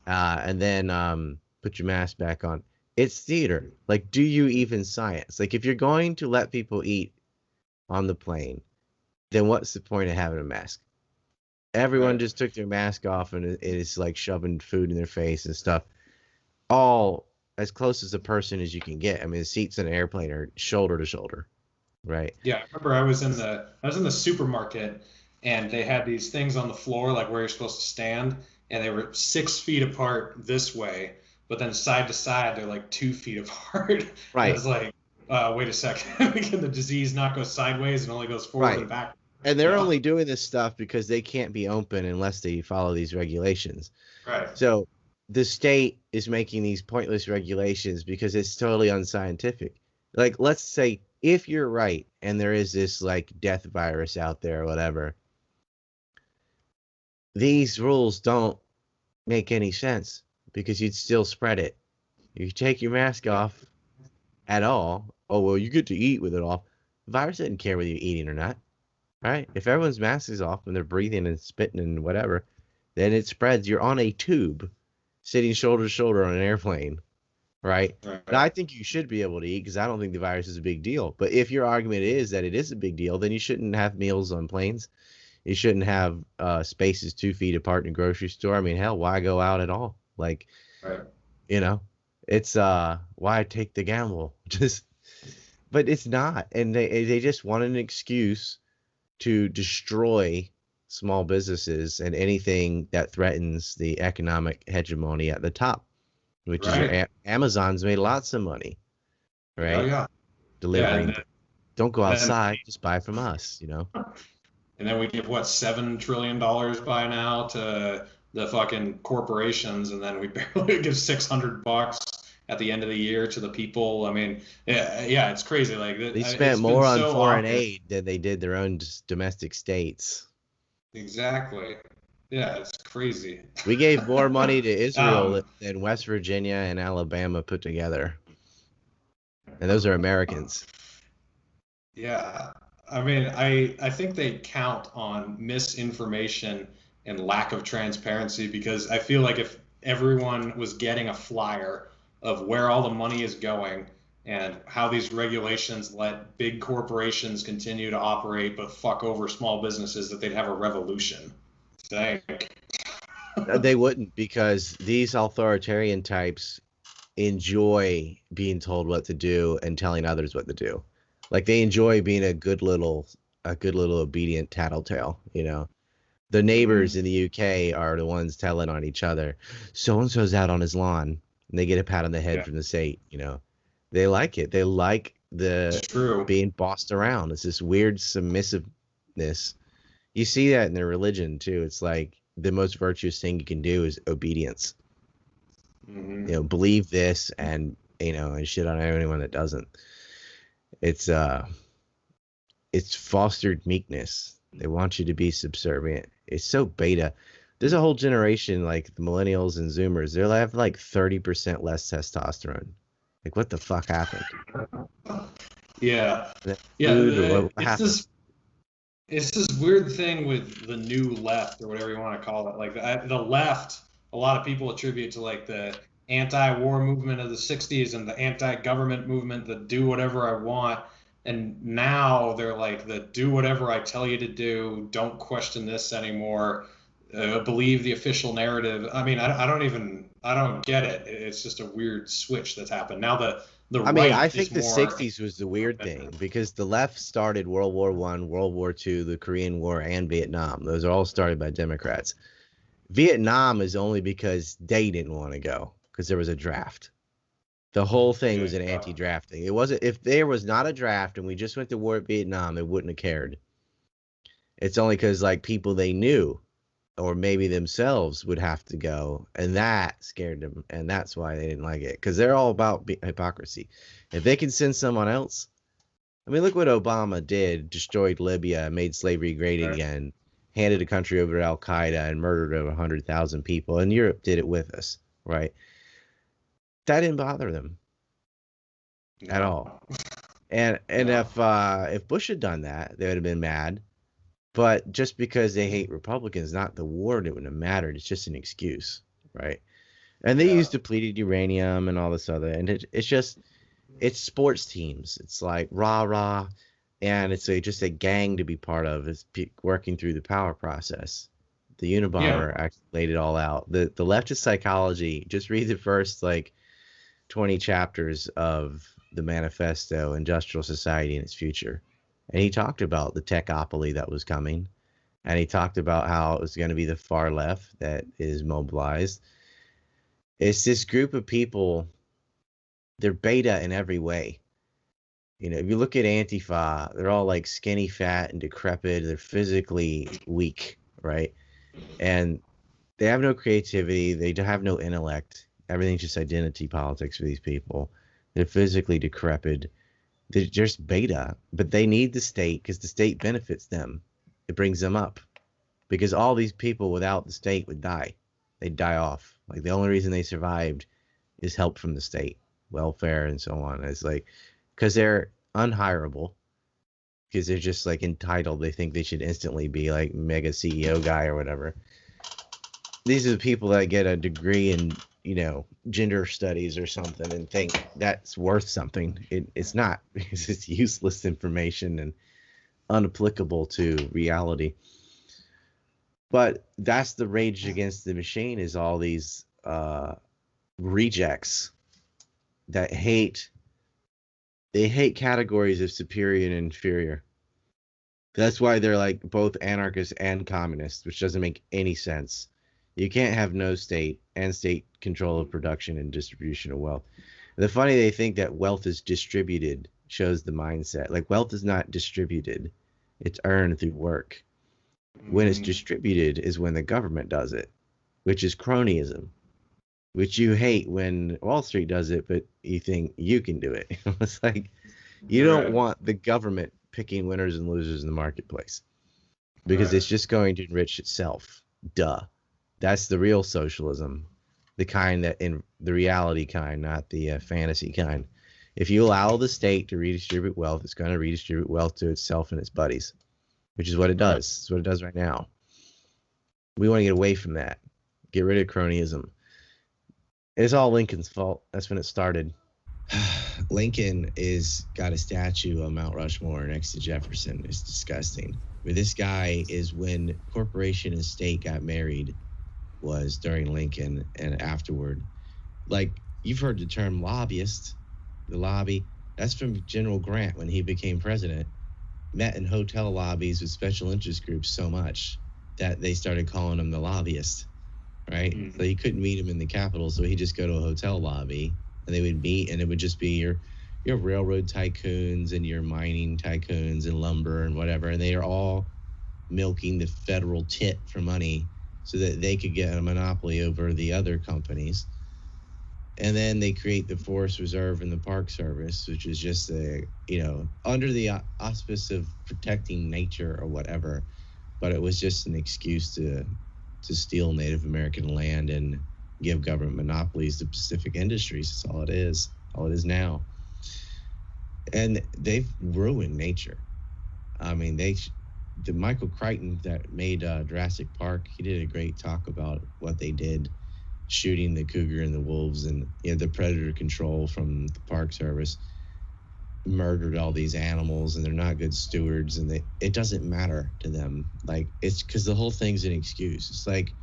and then put your mask back on. It's theater. Like, do you even science? Like, if you're going to let people eat on the plane, then what's the point of having a mask? Everyone Right. just took their mask off, and it's like shoving food in their face and stuff. All as close as a person as you can get. I mean, the seats in an airplane are shoulder to shoulder, right? Yeah. I remember I was in the supermarket and they had these things on the floor, like where you're supposed to stand, and they were 6 feet apart this way, but then side to side, they're like 2 feet apart. And I Right, was like, wait a second. Can the disease not go sideways and only goes forward right. and back? And You they're know? only doing this stuff because they can't be open unless they follow these regulations. Right. So the state is making these pointless regulations because it's totally unscientific. Like, let's say if you're right and there is this like death virus out there or whatever, these rules don't make any sense because you'd still spread it. You take your mask off at all. Oh, well, you get to eat with it off. The virus doesn't care whether you're eating or not, right? If everyone's mask is off and they're breathing and spitting and whatever, then it spreads. You're on a tube sitting shoulder to shoulder on an airplane, right? Now, Right. I think you should be able to eat because I don't think the virus is a big deal. But if your argument is that it is a big deal, then you shouldn't have meals on planes. You shouldn't have spaces 2 feet apart in a grocery store. I mean, hell, why go out at all? Like, Right. you know, it's why take the gamble? Just, but it's not, and they just want an excuse to destroy small businesses and anything that threatens the economic hegemony at the top, which is your Right. Amazon's made lots of money, Oh right? yeah. Yeah. Delivering. Don't go Then outside, just buy from us. and then we give what $7 trillion by now to the fucking corporations, and then we barely give $600 at the end of the year to the people. I mean, yeah, yeah, it's crazy. Like They it's spent been more on so foreign obvious. aid than they did their own domestic states. Exactly. Yeah, it's crazy. We gave more money to Israel um, than West Virginia and Alabama put together. And those are Americans. yeah, I mean, I think they count on misinformation and lack of transparency because I feel like if everyone was getting a flyer of where all the money is going and how these regulations let big corporations continue to operate but fuck over small businesses, that they'd have a revolution. Think. They wouldn't, because these authoritarian types enjoy being told what to do and telling others what to do. Like, they enjoy being a good little obedient tattletale. The neighbors Mhm. in the UK are the ones telling on each other. So and so's out on his lawn, and they get a pat on the head Yeah, from the state. They like it. They like it's the true. being bossed around. It's this weird submissiveness. You see that in their religion too. It's like the most virtuous thing you can do is obedience. Hmm. Believe this, and shit on anyone that doesn't. It's it's fostered meekness. They want you to be subservient. It's so beta. There's a whole generation like the millennials and Zoomers. They'll have like 30% less testosterone. Like, what the fuck happened? Yeah, yeah. Food or what It's happened? this weird thing with the new left or whatever you want to call it. Like the left, a lot of people attribute to like the anti-war movement of the 60s and the anti-government movement, the do whatever I want. And now they're like the do whatever I tell you to do, don't question this anymore, believe the official narrative. I mean, I don't get it. It's just a weird switch that's happened. Now the I mean, I right think is the more. 60s was the weird thing because the left started World War One, World War Two, the Korean War, and Vietnam. Those are all started by Democrats. Vietnam is only because they didn't want to go because there was a draft. The whole thing Yeah. was an anti-draft thing. It wasn't if there was not a draft and we just went to war at Vietnam, they wouldn't have cared. It's only because like people they knew or maybe themselves would have to go, and that scared them, and that's why they didn't like it because they're all about hypocrisy. If they can send someone else, I mean, look what Obama did: destroyed Libya, made slavery great again, handed a country over to Al Qaeda, and murdered over 100,000 people. And Europe did it with us, right? That didn't bother them at all. No. And No. if Bush had done that, they would have been mad. But just because they hate Republicans, not the war, it wouldn't have mattered. It's just an excuse, right? And they Yeah. use depleted uranium and all this other, and it's sports teams. It's like rah rah, and it's just a gang to be part of. It's working through the power process. The Yeah. Unabomber actually laid it all out. The leftist psychology. Just read the first like 20 chapters of the Manifesto, Industrial Society and Its Future. And he talked about the techopoly that was coming. And he talked about how it was going to be the far left that is mobilized. It's this group of people, they're beta in every way. You know, if you look at Antifa, they're all like skinny, fat, and decrepit. They're physically weak, right? And they have no creativity. They have no intellect. Everything's just identity politics for these people. They're physically decrepit. They're just beta, but they need the state because the state benefits them. It brings them up because all these people without the state would die. They'd die off. Like the only reason they survived is help from the state, welfare, and so on. It's like because they're unhireable because they're just like entitled. They think they should instantly be like mega CEO guy or whatever. These are the people that get a degree in gender studies or something and think that's worth something. It's not because it's useless information and unapplicable to reality. But that's the rage against the machine, is all these rejects that hate categories of superior and inferior. That's why they're like both anarchists and communists, which doesn't make any sense. You can't have no state and state control of production and distribution of wealth. The funny they think that wealth is distributed shows the mindset. Like wealth is not distributed. It's earned through work. When it's distributed is when the government does it, which is cronyism, which you hate when Wall Street does it, but you think you can do it. It's like you don't want the government picking winners and losers in the marketplace because it's just going to enrich itself. Duh. That's the real socialism, the kind that in the reality kind, not the fantasy kind. If you allow the state to redistribute wealth, it's going to redistribute wealth to itself and its buddies, which is what it does. It's what it does right now. We want to get away from that. Get rid of cronyism. It's all Lincoln's fault. That's when it started. Lincoln is got a statue on Mount Rushmore next to Jefferson. It's disgusting. But this guy is when corporation and state got married was during Lincoln and afterward. Like you've heard the term lobbyist, the lobby. That's from General Grant when he became president. Met in hotel lobbies with special interest groups so much that they started calling him the lobbyist, right? So he couldn't meet him in the Capitol, so he'd just go to a hotel lobby and they would meet, and it would just be your railroad tycoons and your mining tycoons and lumber and whatever, and they are all milking the federal tit for money so that they could get a monopoly over the other companies. And then they create the Forest Reserve and the Park Service, which is just under the auspice of protecting nature or whatever. But it was just an excuse to to steal Native American land and give government monopolies to specific industries. That's all it is. All it is now. And they've ruined nature. I mean, the Michael Crichton that made Jurassic Park, he did a great talk about what they did, shooting the cougar and the wolves, and the predator control from the Park Service murdered all these animals, and they're not good stewards, and it doesn't matter to them. Like, it's because the whole thing's an excuse. It's like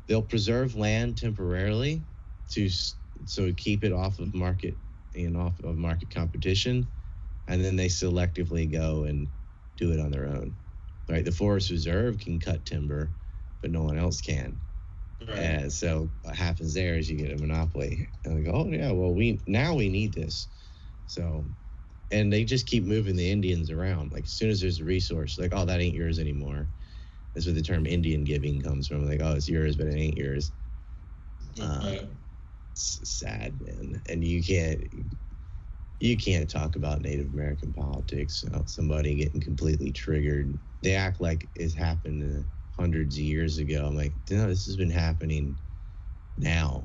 they'll preserve land temporarily so keep it off of market and off of market competition, and then they selectively go and do it on their own. Right? The Forest Reserve can cut timber, but no one else can. Right. And so what happens there is you get a monopoly, and they go, oh yeah, well we need this. So, and they just keep moving the Indians around. Like, as soon as there's a resource, like, oh, that ain't yours anymore. That's where the term Indian giving comes from. Like, oh, it's yours, but it ain't yours. It's sad, man. And you can't talk about Native American politics without somebody getting completely triggered. They act like it's happened hundreds of years ago. I'm like, no, this has been happening now.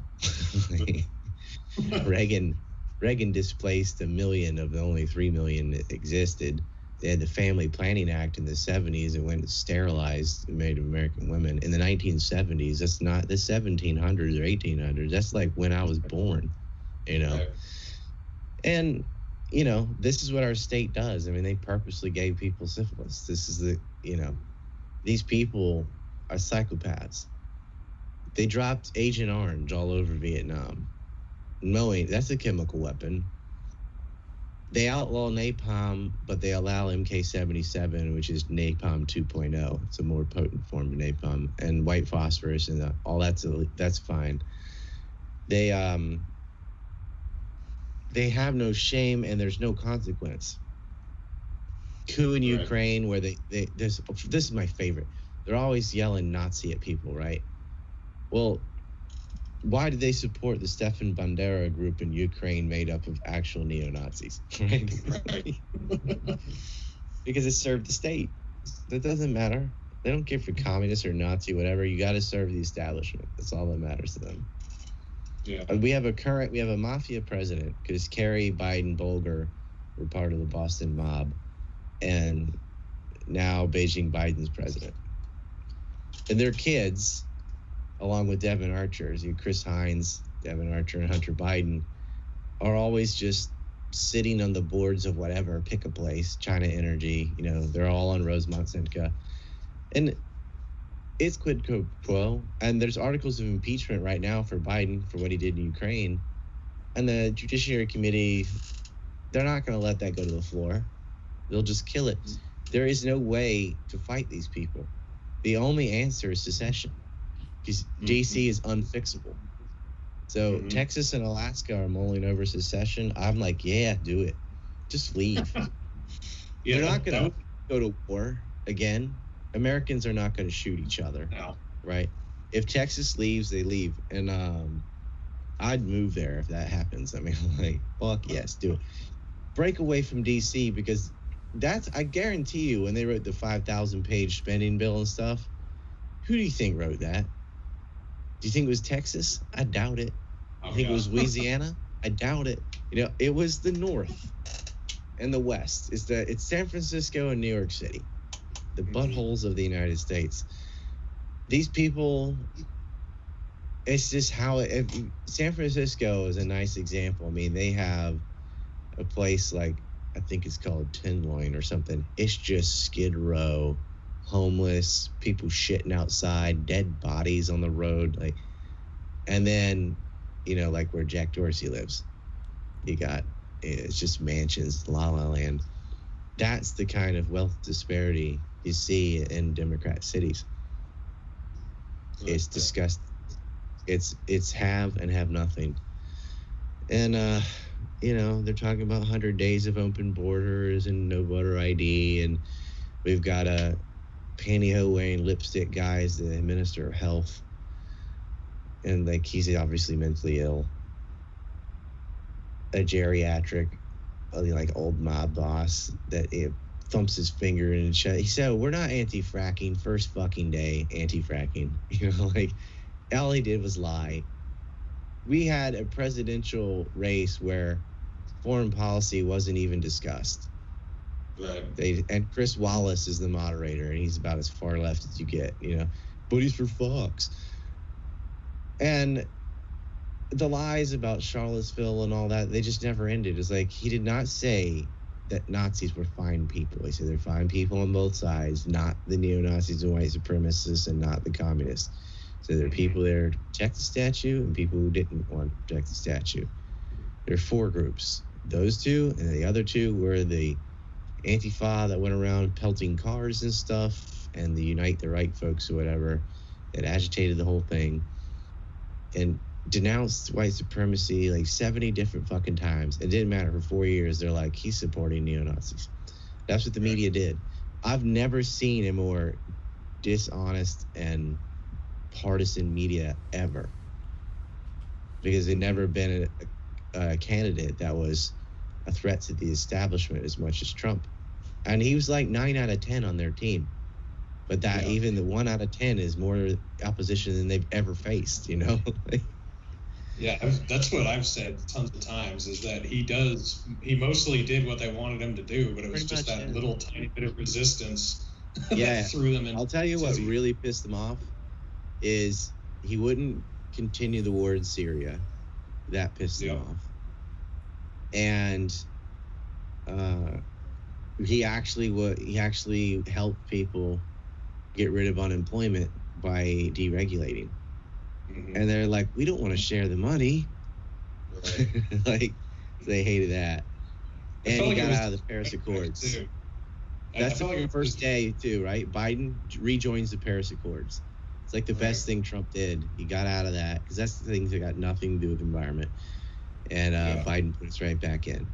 Reagan displaced 1 million of the only 3 million that existed. They had the Family Planning Act in the 70s and went and sterilized Native American women. In the 1970s, that's not the 1700s or 1800s. That's like when I was born, Right. And, this is what our state does. I mean, they purposely gave people syphilis. This is these people are psychopaths. They dropped Agent Orange all over Vietnam, knowing that's a chemical weapon. They outlaw napalm, but they allow MK-77, which is napalm 2.0. It's a more potent form of napalm, and white phosphorus, and all that's fine. They have no shame, and there's no consequence. Coup in Ukraine, where this is my favorite. They're always yelling Nazi at people, right? Well, why did they support the Stefan Bandera group in Ukraine made up of actual neo-Nazis? Right? Because it served the state. That doesn't matter. They don't care if you're communist or Nazi, whatever. You got to serve the establishment. That's all that matters to them. Yeah. We have a mafia president because Kerry, Biden, Bolger were part of the Boston mob, and now Beijing Biden's president. And their kids, along with Devin Archer, Chris Hines, Devin Archer, and Hunter Biden, are always just sitting on the boards of whatever, pick a place, China Energy, they're all on Rosemont Seneca. And it's quid pro quo. And there's articles of impeachment right now for Biden for what he did in Ukraine. And the Judiciary Committee, they're not going to let that go to the floor. They'll just kill it. There is no way to fight these people. The only answer is secession. Because DC is unfixable. So Texas and Alaska are mulling over secession. I'm like, yeah, do it. Just leave. They're not going to go to war again. Americans are not going to shoot each other. No. Right? If Texas leaves, they leave. And I'd move there if that happens. I mean, like, fuck yes, do it. Break away from DC, because I guarantee you, when they wrote the 5,000-page spending bill and stuff, who do you think wrote that? Do you think it was Texas? I doubt it. I think it was Louisiana? I doubt it. It was the North and the West. It's San Francisco and New York City, the buttholes of the United States. These people, it's just San Francisco is a nice example. I mean, they have a place like, I think it's called Tenloin or something. It's just Skid Row, homeless, people shitting outside, dead bodies on the road, like, and then, like where Jack Dorsey lives, it's just mansions, La La Land. That's the kind of wealth disparity you see in Democrat cities. It's disgusting. It's have and have nothing. And they're talking about 100 days of open borders and no voter ID, and we've got a pantyhose wearing lipstick guy as the minister of health, and like he's obviously mentally ill. A geriatric, like old mob boss that thumps his finger in his chest. He said, "We're not anti-fracking. First fucking day, anti-fracking." Like, all he did was lie. We had a presidential race where foreign policy wasn't even discussed. Right. And Chris Wallace is the moderator, and he's about as far left as you get, but he's for Fox. And the lies about Charlottesville and all that, they just never ended. It's like, he did not say that Nazis were fine people. He said they're fine people on both sides, not the neo-Nazis and white supremacists, and not the communists. So there are people there to protect the statue and people who didn't want to protect the statue. There are 4 groups. Those 2, and the other 2 were the Antifa that went around pelting cars and stuff, and the Unite the Right folks or whatever that agitated the whole thing and denounced white supremacy like 70 different fucking times. It didn't matter. For 4 years, they're like, he's supporting neo-Nazis. That's what the media did. I've never seen a more dishonest and partisan media ever, because there'd never been a candidate that was a threat to the establishment as much as Trump. And he was like 9 out of 10 on their team. But even the 1 out of 10 is more opposition than they've ever faced, Yeah, that's what I've said tons of times, is that he mostly did what they wanted him to do, but it was just that little tiny bit of resistance that threw them in. I'll tell you what really pissed him off is he wouldn't continue the war in Syria. That pissed him off. And he actually helped people get rid of unemployment by deregulating. Mm-hmm. And they're like, we don't want to share the money. Right. Like, they hated that. And he got out of the Paris Accords. That's the first day too, right? Biden rejoins the Paris Accords. It's like the best thing Trump did. He got out of that, because that's the things that got nothing to do with the environment. And Biden puts right back in.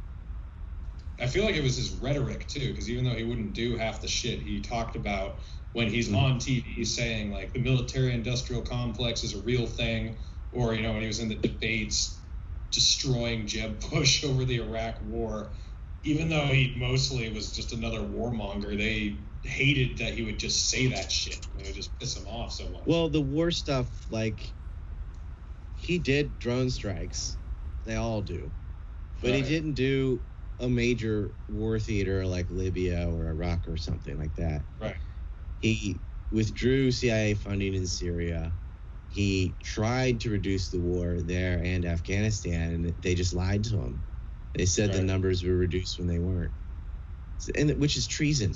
I feel like it was his rhetoric too, because even though he wouldn't do half the shit he talked about when he's on TV saying like the military-industrial complex is a real thing, or when he was in the debates destroying Jeb Bush over the Iraq War, even though he mostly was just another warmonger, they hated that he would just say that shit. It would just piss him off so much. Well, the war stuff, like, he did drone strikes. They all do. But he didn't do a major war theater like Libya or Iraq or something like that. Right. He withdrew CIA funding in Syria. He tried to reduce the war there and Afghanistan, and they just lied to him. They said the numbers were reduced when they weren't, which is treason.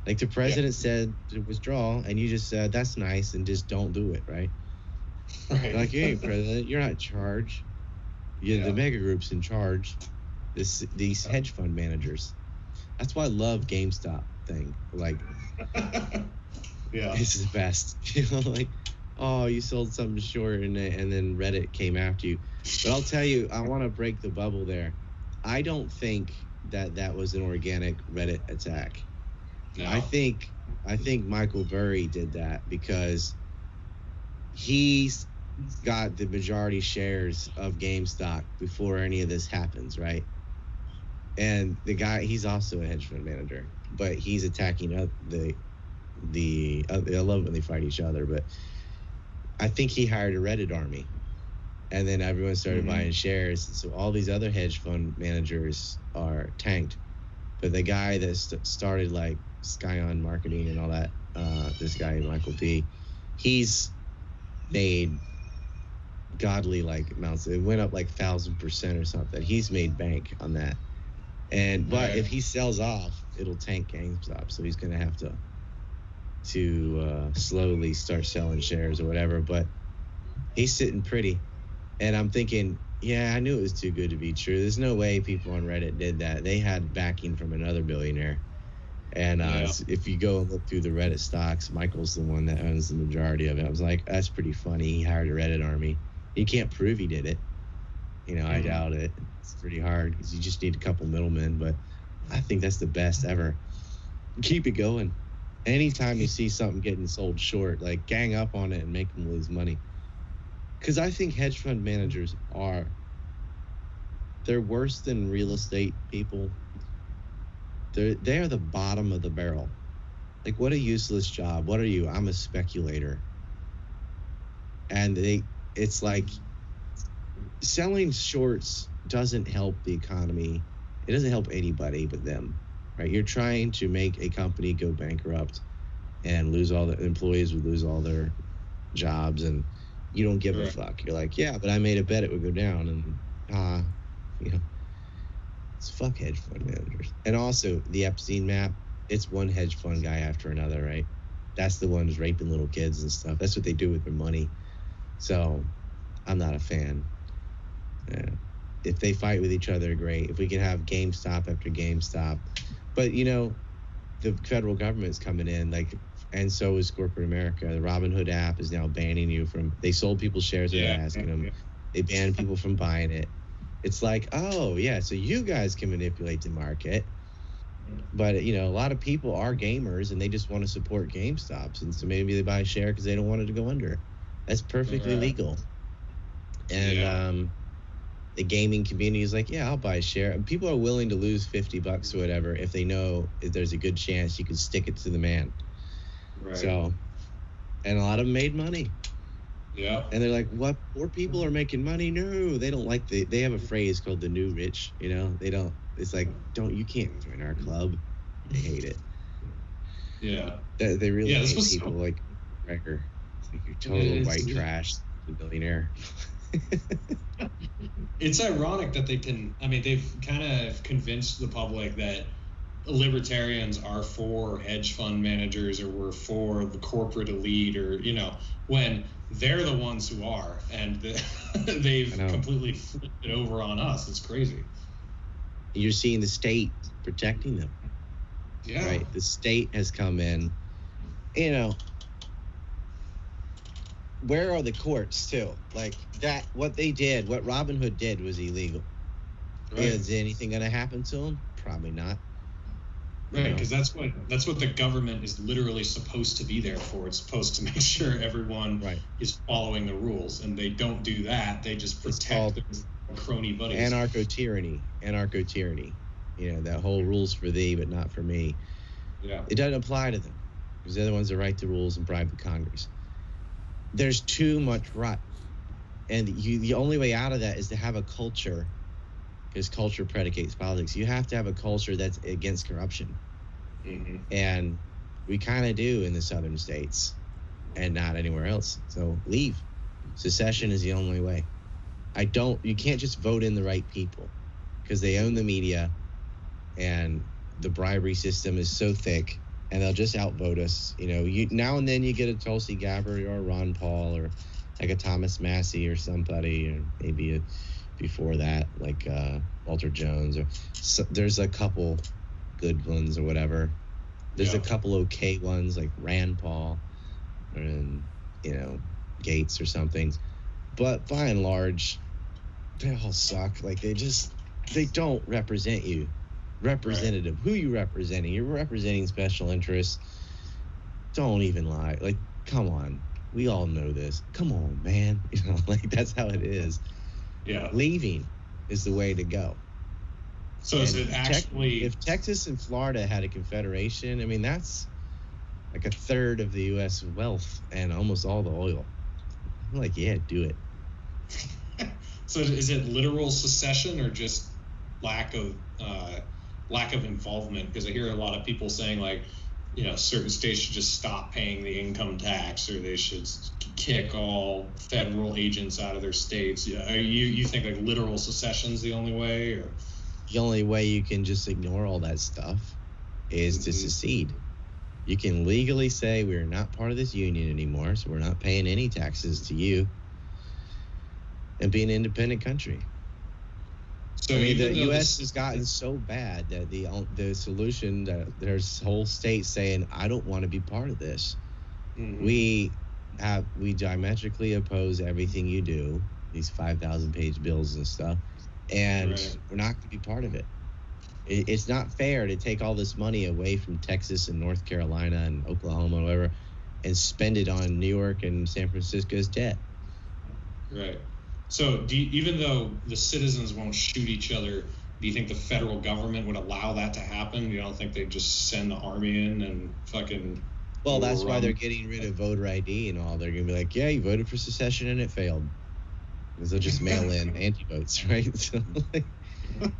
Like, the president said to withdraw, and you just said, that's nice, and just don't do it, right? Right. Like, you ain't president. You're not in charge. The mega group's in charge. These hedge fund managers. That's why I love GameStop thing. Like, this is the best. Like, oh, you sold something short, and then Reddit came after you. But I'll tell you, I want to break the bubble there. I don't think that was an organic Reddit attack. No. I think Michael Burry did that because he's got the majority shares of GameStop before any of this happens, right? And the guy, he's also a hedge fund manager, but he's attacking I love when they fight each other, but I think he hired a Reddit army, and then everyone started buying shares. So all these other hedge fund managers are tanked, but the guy that started like Skyon Marketing and all that, this guy Michael P, he's made godly like amounts. It went up like 1,000% or something. He's made bank on that. But if he sells off, it'll tank GameStop. So he's gonna have to slowly start selling shares or whatever. But he's sitting pretty, and I'm thinking, I knew it was too good to be true. There's no way people on Reddit did that. They had backing from another billionaire. And if you go and look through the Reddit stocks, Michael's the one that owns the majority of it. I was like, that's pretty funny. He hired a Reddit army. You can't prove he did it. I doubt it. It's pretty hard because you just need a couple middlemen. But I think that's the best ever. Keep it going. Anytime you see something getting sold short, like, gang up on it and make them lose money. Because I think hedge fund managers they're worse than real estate people they're the bottom of the barrel. Like, what a useless job. What are you? I'm a speculator. And it's like selling shorts doesn't help the economy. It doesn't help anybody but them, right? You're trying to make a company go bankrupt and lose all the employees, would lose all their jobs, and you don't give a fuck. You're like, yeah, but I made a bet it would go down, and it's fuck hedge fund managers. And also the Epstein map, it's one hedge fund guy after another, right? That's the ones raping little kids and stuff. That's what they do with their money. So I'm not a fan. If they fight with each other, great. If we can have GameStop after GameStop. But, the federal government's coming in, and so is corporate America. The Robinhood app is now banning you from, they sold people shares without asking them. They banned people from buying it. It's like, oh, yeah, so you guys can manipulate the market. But, a lot of people are gamers, and they just want to support GameStops. And so maybe they buy a share because they don't want it to go under. That's perfectly legal. And the gaming community is like, yeah, I'll buy a share. And people are willing to lose $50 or whatever if they know if there's a good chance you can stick it to the man. Right. So, and a lot of them made money. Yeah. And they're like, what? Poor people are making money? No, they don't like they have a phrase called the new rich. They don't. It's like, you can't join our club. They hate it. Yeah. They really hate people like Wrecker. It's like, you're total white trash, the billionaire. It's ironic that they've kind of convinced the public that libertarians are for hedge fund managers or we're for the corporate elite, or when they're the ones who are, and they've completely flipped it over on us. It's crazy. You're seeing the state protecting them. Yeah. Right. The state has come in. Where are the courts too? Like that, what they did, what Robinhood did was illegal. Right. Is anything going to happen to them? Probably not. Right, because that's what the government is literally supposed to be there for. It's supposed to make sure everyone is following the rules, and they don't do that. They just protect their crony buddies. Anarcho-tyranny. That whole rules for thee, but not for me. Yeah. It doesn't apply to them because they're the ones that write the rules and bribe the Congress. There's too much rot, and the only way out of that is to have a culture, because culture predicates politics. You have to have a culture that's against corruption, and we kind of do in the southern states, and not anywhere else. So leave. Secession is the only way. You can't just vote in the right people, because they own the media, and the bribery system is so thick. And they'll just outvote us. Now and then you get a Tulsi Gabbard or a Ron Paul or like a Thomas Massey or somebody, or maybe before that, like Walter Jones. There's a couple good ones or whatever. There's a couple okay ones like Rand Paul and, Gates or something. But by and large, they all suck. Like they don't represent you. Representative. Who you representing? You're representing special interests. Don't even lie. Like, come on. We all know this. Come on, man. That's how it is. Yeah. Leaving is the way to go. So is it actually... If Texas and Florida had a confederation, that's like a third of the U.S. wealth and almost all the oil. I'm like, yeah, do it. So is it literal secession or just lack of involvement? Because I hear a lot of people saying certain states should just stop paying the income tax, or they should kick all federal agents out of their states. You think like literal secession's the only way? Or? The only way you can just ignore all that stuff is to secede. You can legally say we're not part of this union anymore, so we're not paying any taxes to you, and be an independent country. So the U.S. has gotten so bad that the solution, that there's whole states saying, I don't want to be part of this. We diametrically oppose everything you do, these 5,000-page bills and stuff, and we're not going to be part of it. It's not fair to take all this money away from Texas and North Carolina and Oklahoma and whatever and spend it on New York and San Francisco's debt. Right. So even though the citizens won't shoot each other Do you think the federal government would allow that to happen? You don't think they'd just send the army in and fucking... Well, that's why they're getting rid of voter ID and all. They're going to be like, yeah, you voted for secession and it failed. Because they'll just mail in anti-votes, right? So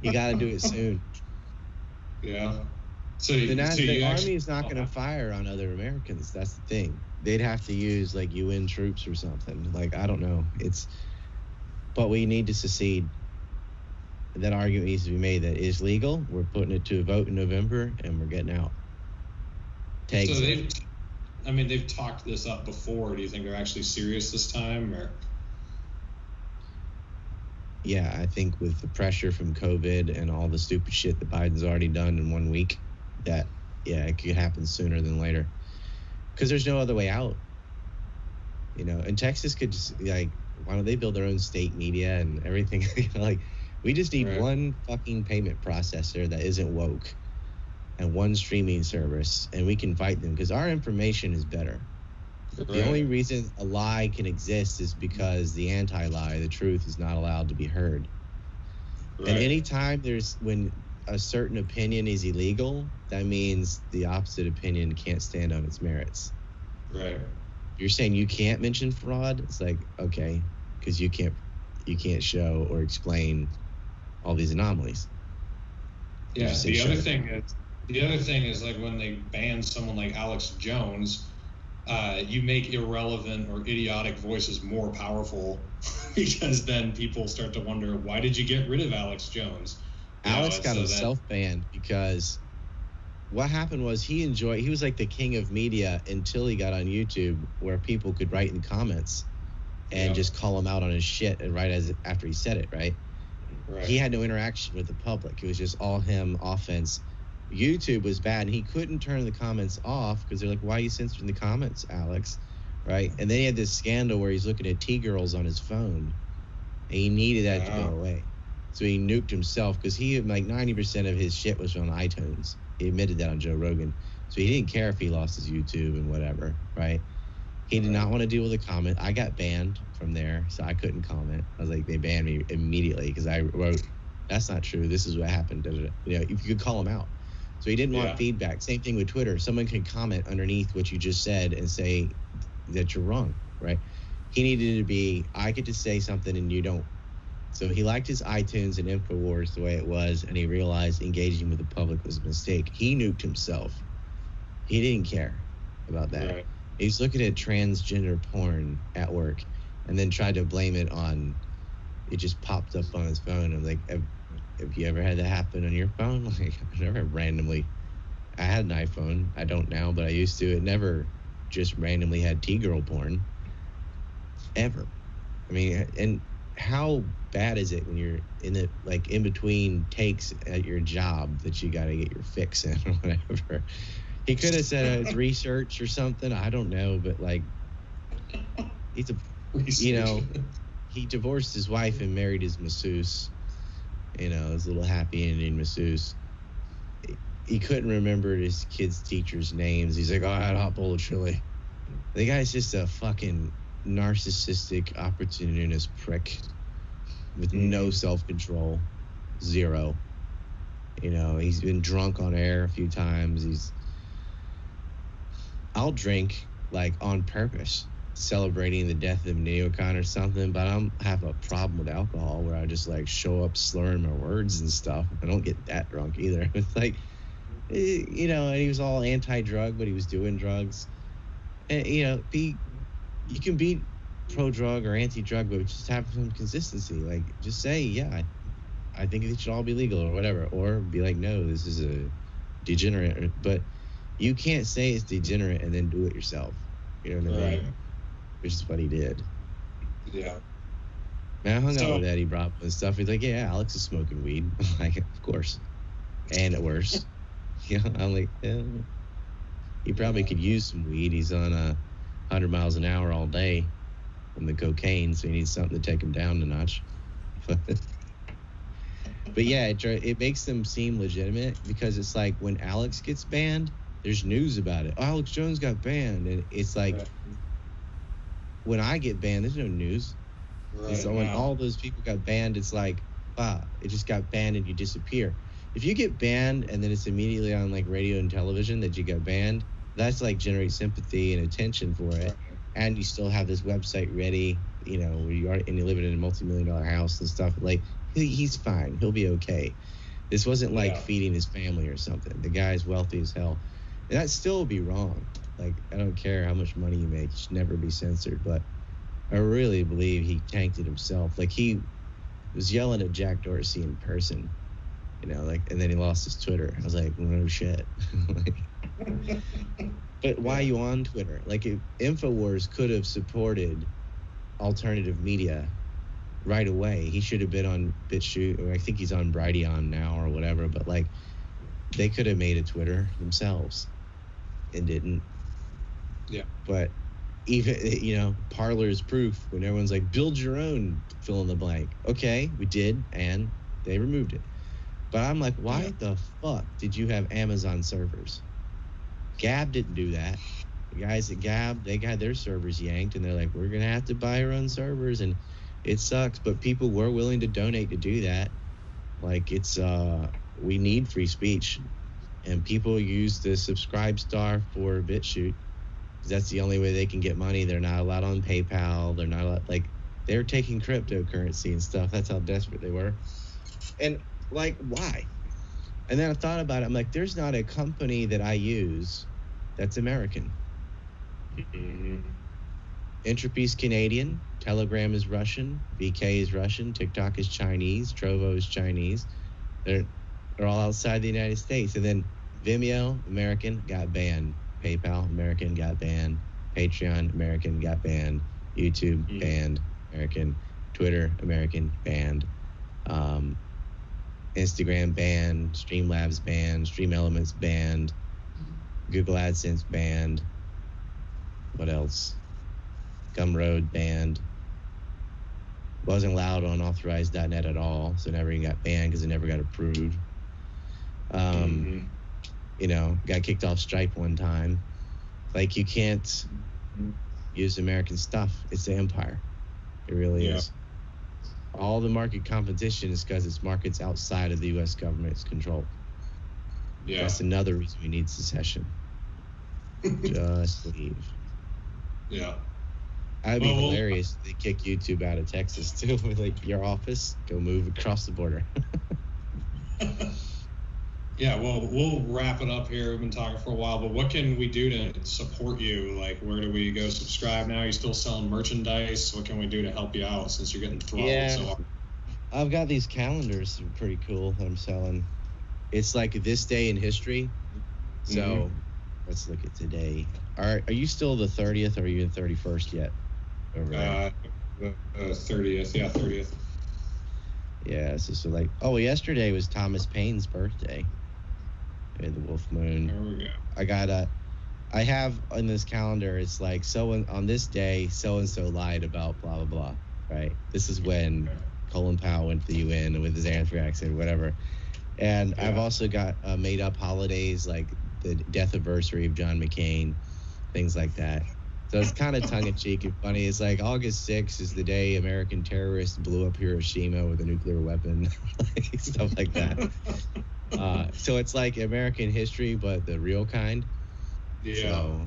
you got to do it soon. Yeah. So the army is not going to fire on other Americans. That's the thing. They'd have to use like UN troops or something. Like, I don't know. But we need to secede. That argument needs to be made that is legal. We're putting it to a vote in November, and we're getting out. They've talked this up before. Do you think they're actually serious this time, or? Yeah, I think with the pressure from COVID and all the stupid shit that Biden's already done in 1 week, that, yeah, it could happen sooner than later. Because there's no other way out. You know, and Texas could just, like, why don't they build their own state media and everything? Like, we just need one fucking payment processor that isn't woke and one streaming service, and we can fight them because our information is better. Right. The only reason a lie can exist is because the anti-lie, the truth, is not allowed to be heard. Right. And anytime when a certain opinion is illegal, that means the opposite opinion can't stand on its merits. Right. You're saying you can't mention fraud? It's like, okay, because you can't show or explain all these anomalies. Yeah. The other thing is like when they ban someone like Alex Jones, you make irrelevant or idiotic voices more powerful because then people start to wonder, why did you get rid of Alex Jones? Alex got himself banned because what happened was he was like the king of media until he got on YouTube, where people could write in comments and just call him out on his shit and after he said it, right? He had no interaction with the public. It was just all him offense. YouTube was bad, and he couldn't turn the comments off because they're like, why are you censoring the comments, Alex? Right? And then he had this scandal where he's looking at T-girls on his phone, and he needed that to go away. So he nuked himself because he had like 90% of his shit was on iTunes. He admitted that on Joe Rogan. So he didn't care if he lost his YouTube and whatever, right? He did not want to deal with a comment. I got banned from there, so I couldn't comment. I was like, they banned me immediately because I wrote, that's not true. This is what happened. You know, if you could call him out. So he didn't want feedback. Same thing with Twitter. Someone could comment underneath what you just said and say that you're wrong, right? He needed to be, I get to say something and you don't. So he liked his iTunes and InfoWars the way it was, and he realized engaging with the public was a mistake. He nuked himself. He didn't care about that. Right. He's looking at transgender porn at work and then tried to blame it on, it just popped up on his phone. I'm like, have you ever had that happen on your phone? Like, I never randomly, I had an iPhone. I don't now, but I used to. It never just randomly had T-girl porn. Ever. I mean, and how bad is it when you're in between takes at your job that you got to get your fix in or whatever? He could have said it's research or something. I don't know, but like, he's he divorced his wife and married his masseuse. You know, his little happy ending masseuse. He couldn't remember his kids' teachers' names. He's like, oh, I had a hot bowl of chili. The guy's just a fucking narcissistic, opportunist prick with no self-control, zero. You know, he's been drunk on air a few times. I'll drink like on purpose, celebrating the death of Neocon or something, but I don't have a problem with alcohol where I just like show up slurring my words and stuff. I don't get that drunk either. It's like, you know, and he was all anti-drug, but he was doing drugs. And, you know, you can be pro-drug or anti-drug, but just have some consistency. Like, just say, yeah, I think it should all be legal or whatever. Or be like, no, this is a degenerate. But you can't say it's degenerate and then do it yourself. You know what I mean? Which is what he did. Yeah. Man, I hung out with Eddie Bravo and stuff. He's like, yeah, Alex is smoking weed. I'm like, of course. And worse. You know, I'm like, yeah. He probably could use some weed. He's on 100 miles an hour all day from the cocaine, so he needs something to take him down a notch. But yeah, it makes them seem legitimate because it's like when Alex gets banned, there's news about it. Oh, Alex Jones got banned. And it's like, when I get banned, there's no news. Right. So when all those people got banned, it's like, it just got banned and you disappear. If you get banned and then it's immediately on like radio and television that you got banned, that's like generates sympathy and attention for it. And you still have this website ready, you know, where you are, and you live in a multi-million-dollar house and stuff. Like, he's fine. He'll be okay. This wasn't like feeding his family or something. The guy's wealthy as hell. And that still would be wrong. Like, I don't care how much money you make. You should never be censored. But I really believe he tanked it himself. Like, he was yelling at Jack Dorsey in person, you know, like, and then he lost his Twitter. I was like, no shit. Like, but why are you on Twitter? Like, if InfoWars could have supported alternative media right away, he should have been on BitChute, or I think he's on Brighteon now or whatever. But like, they could have made a Twitter themselves and didn't. Yeah. But even, you know, Parler's proof when everyone's like, build your own fill in the blank. Okay, we did, and they removed it. But I'm like, why the fuck did you have Amazon servers? Gab didn't do that. The guys at Gab, they got their servers yanked, and they're like, we're going to have to buy our own servers, and it sucks. But people were willing to donate to do that. Like, it's, we need free speech. And people use the subscribe star for BitChute, because that's the only way they can get money. They're not allowed on PayPal. They're not allowed, like, they're taking cryptocurrency and stuff. That's how desperate they were. And, like, why? And then I thought about it. I'm like, there's not a company that I use that's American. Mm-hmm. Entropy's Canadian. Telegram is Russian. VK is Russian. TikTok is Chinese. Trovo is Chinese. They're all outside the United States. And then Vimeo, American, got banned. PayPal, American, got banned. Patreon, American, got banned. YouTube, banned. American. Twitter, American, banned. Instagram banned, Streamlabs banned, Stream Elements banned, Google AdSense banned. What else? Gumroad banned. Wasn't allowed on authorized.net at all, so never even got banned because it never got approved. You know, got kicked off Stripe one time. Like, you can't use American stuff. It's the empire. It really is. All the market competition is because it's markets outside of the U.S. government's control. Yeah. That's another reason we need secession. Just leave. Yeah. That'd be hilarious if they kick YouTube out of Texas, too. Like, your office, go move across the border. Yeah, well, we'll wrap it up here. We've been talking for a while, but what can we do to support you? Like, where do we go subscribe now? You're still selling merchandise. What can we do to help you out since you're getting throttled so hard? I've got these calendars that are pretty cool that I'm selling. It's like this day in history. So let's look at today. Are you still the 30th, or are you the 31st yet? Over there? 30th. Yeah, 30th. Yeah, so like, yesterday was Thomas Paine's birthday. The Wolf Moon. There we go. I have on this calendar, it's like, on this day, so-and-so lied about blah, blah, blah, right? This is when Colin Powell went to the UN with his anthrax and whatever. And I've also got made up holidays, like the death anniversary of John McCain, things like that. So it's kind of tongue-in-cheek and funny. It's like August 6th is the day American terrorists blew up Hiroshima with a nuclear weapon, stuff like that. So it's like American history, but the real kind. Yeah. So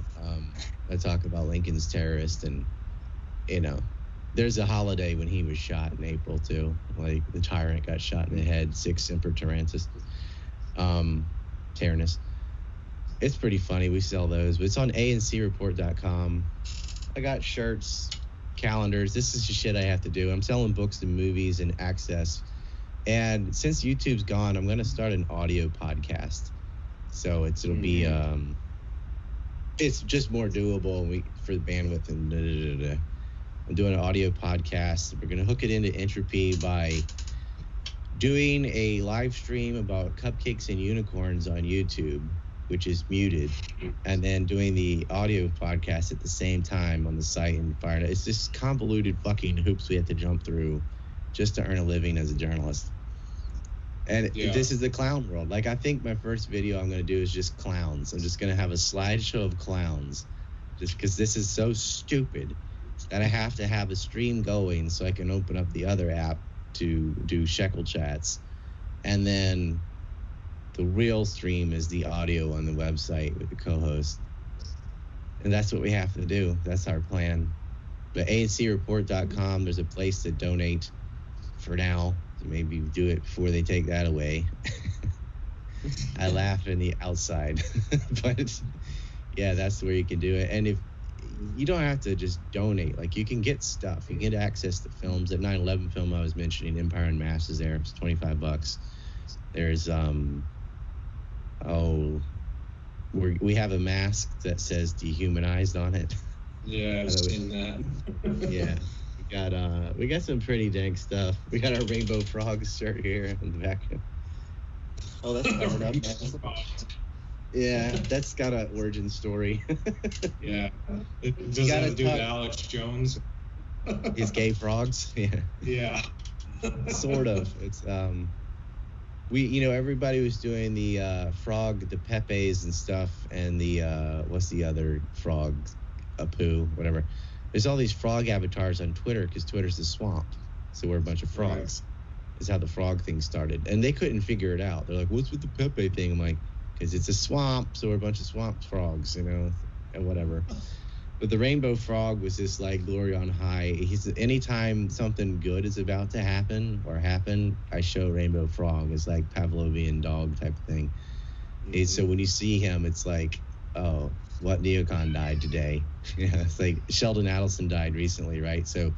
I talk about Lincoln's terrorist, and, you know, there's a holiday when he was shot in April, too. Like, the tyrant got shot in the head, Sic Semper Tyrannis. Tyrannus. It's pretty funny. We sell those, but it's on ancreport.com. I got shirts, calendars. This is the shit I have to do. I'm selling books and movies and access. And since YouTube's gone, I'm going to start an audio podcast. So it'll be it's just more doable for the bandwidth and I'm doing an audio podcast. We're going to hook it into Entropy by doing a live stream about cupcakes and unicorns on YouTube, which is muted, and then doing the audio podcast at the same time on the site and firing it. It's just convoluted fucking hoops we have to jump through just to earn a living as a journalist. And this is the clown world. Like, I think my first video I'm going to do is just clowns. I'm just going to have a slideshow of clowns, just because this is so stupid that I have to have a stream going so I can open up the other app to do shekel chats, and then the real stream is the audio on the website with the co-host. And that's what we have to do. That's our plan. But ancreport.com, there's a place to donate for now. So maybe do it before they take that away. I laugh in the outside. But yeah, that's where you can do it. And if you don't have to just donate, like, you can get stuff. You get access to films. That 9/11 film I was mentioning, Empire and Mass, is there. It's $25. There's we have a mask that says dehumanized on it. Yeah, I've seen that. Yeah. We got some pretty dank stuff. We got our Rainbow Frogs shirt here in the back. Oh, that's covered up. Yeah, that's got an origin story. Yeah. Does that have to do with Alex Jones? His gay frogs? Yeah. Yeah. Sort of. It's everybody was doing the frog, the Pepes and stuff, and the what's the other frog, Apu, whatever. There's all these frog avatars on Twitter because Twitter's the swamp, so we're a bunch of frogs. Right. Is how the frog thing started, and they couldn't figure it out. They're like, "What's with the Pepe thing?" I'm like, "Because it's a swamp, so we're a bunch of swamp frogs, and whatever." But the rainbow frog was this like glory on high. Anytime something good is about to happen, I show rainbow frog. It's like Pavlovian dog type of thing. Mm-hmm. So when you see him, it's like, oh, what neocon died today? Yeah, it's like Sheldon Adelson died recently, right? So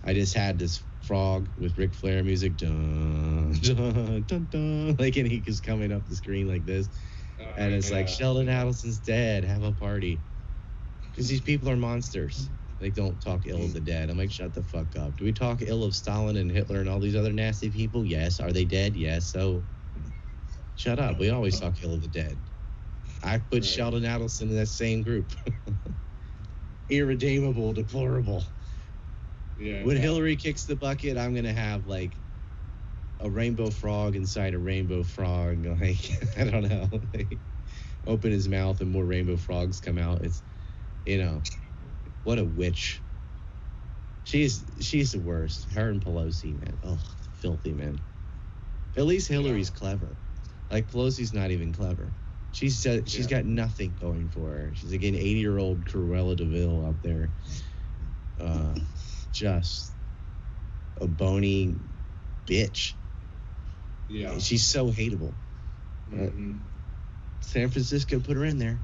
I just had this frog with Ric Flair music, dun, dun, dun, dun, like, and he was coming up the screen like this, and it's like, Sheldon Adelson's dead. Have a party. Because these people are monsters. They don't talk ill of the dead. I'm like, shut the fuck up. Do we talk ill of Stalin and Hitler and all these other nasty people? Yes. Are they dead? Yes. So shut up. We always talk ill of the dead. I put Sheldon Adelson in that same group. Irredeemable, deplorable. Yeah. When Hillary kicks the bucket, I'm going to have like a rainbow frog inside a rainbow frog. Like, I don't know. Like, open his mouth and more rainbow frogs come out. It's, what a witch. She's the worst. Her and Pelosi, man. Oh, filthy, man. At least Hillary's clever. Like, Pelosi's not even clever. She's got nothing going for her. She's like an 80-year-old Cruella DeVille out there. Just a bony bitch. Yeah. She's so hateable. Mm-hmm. San Francisco put her in there.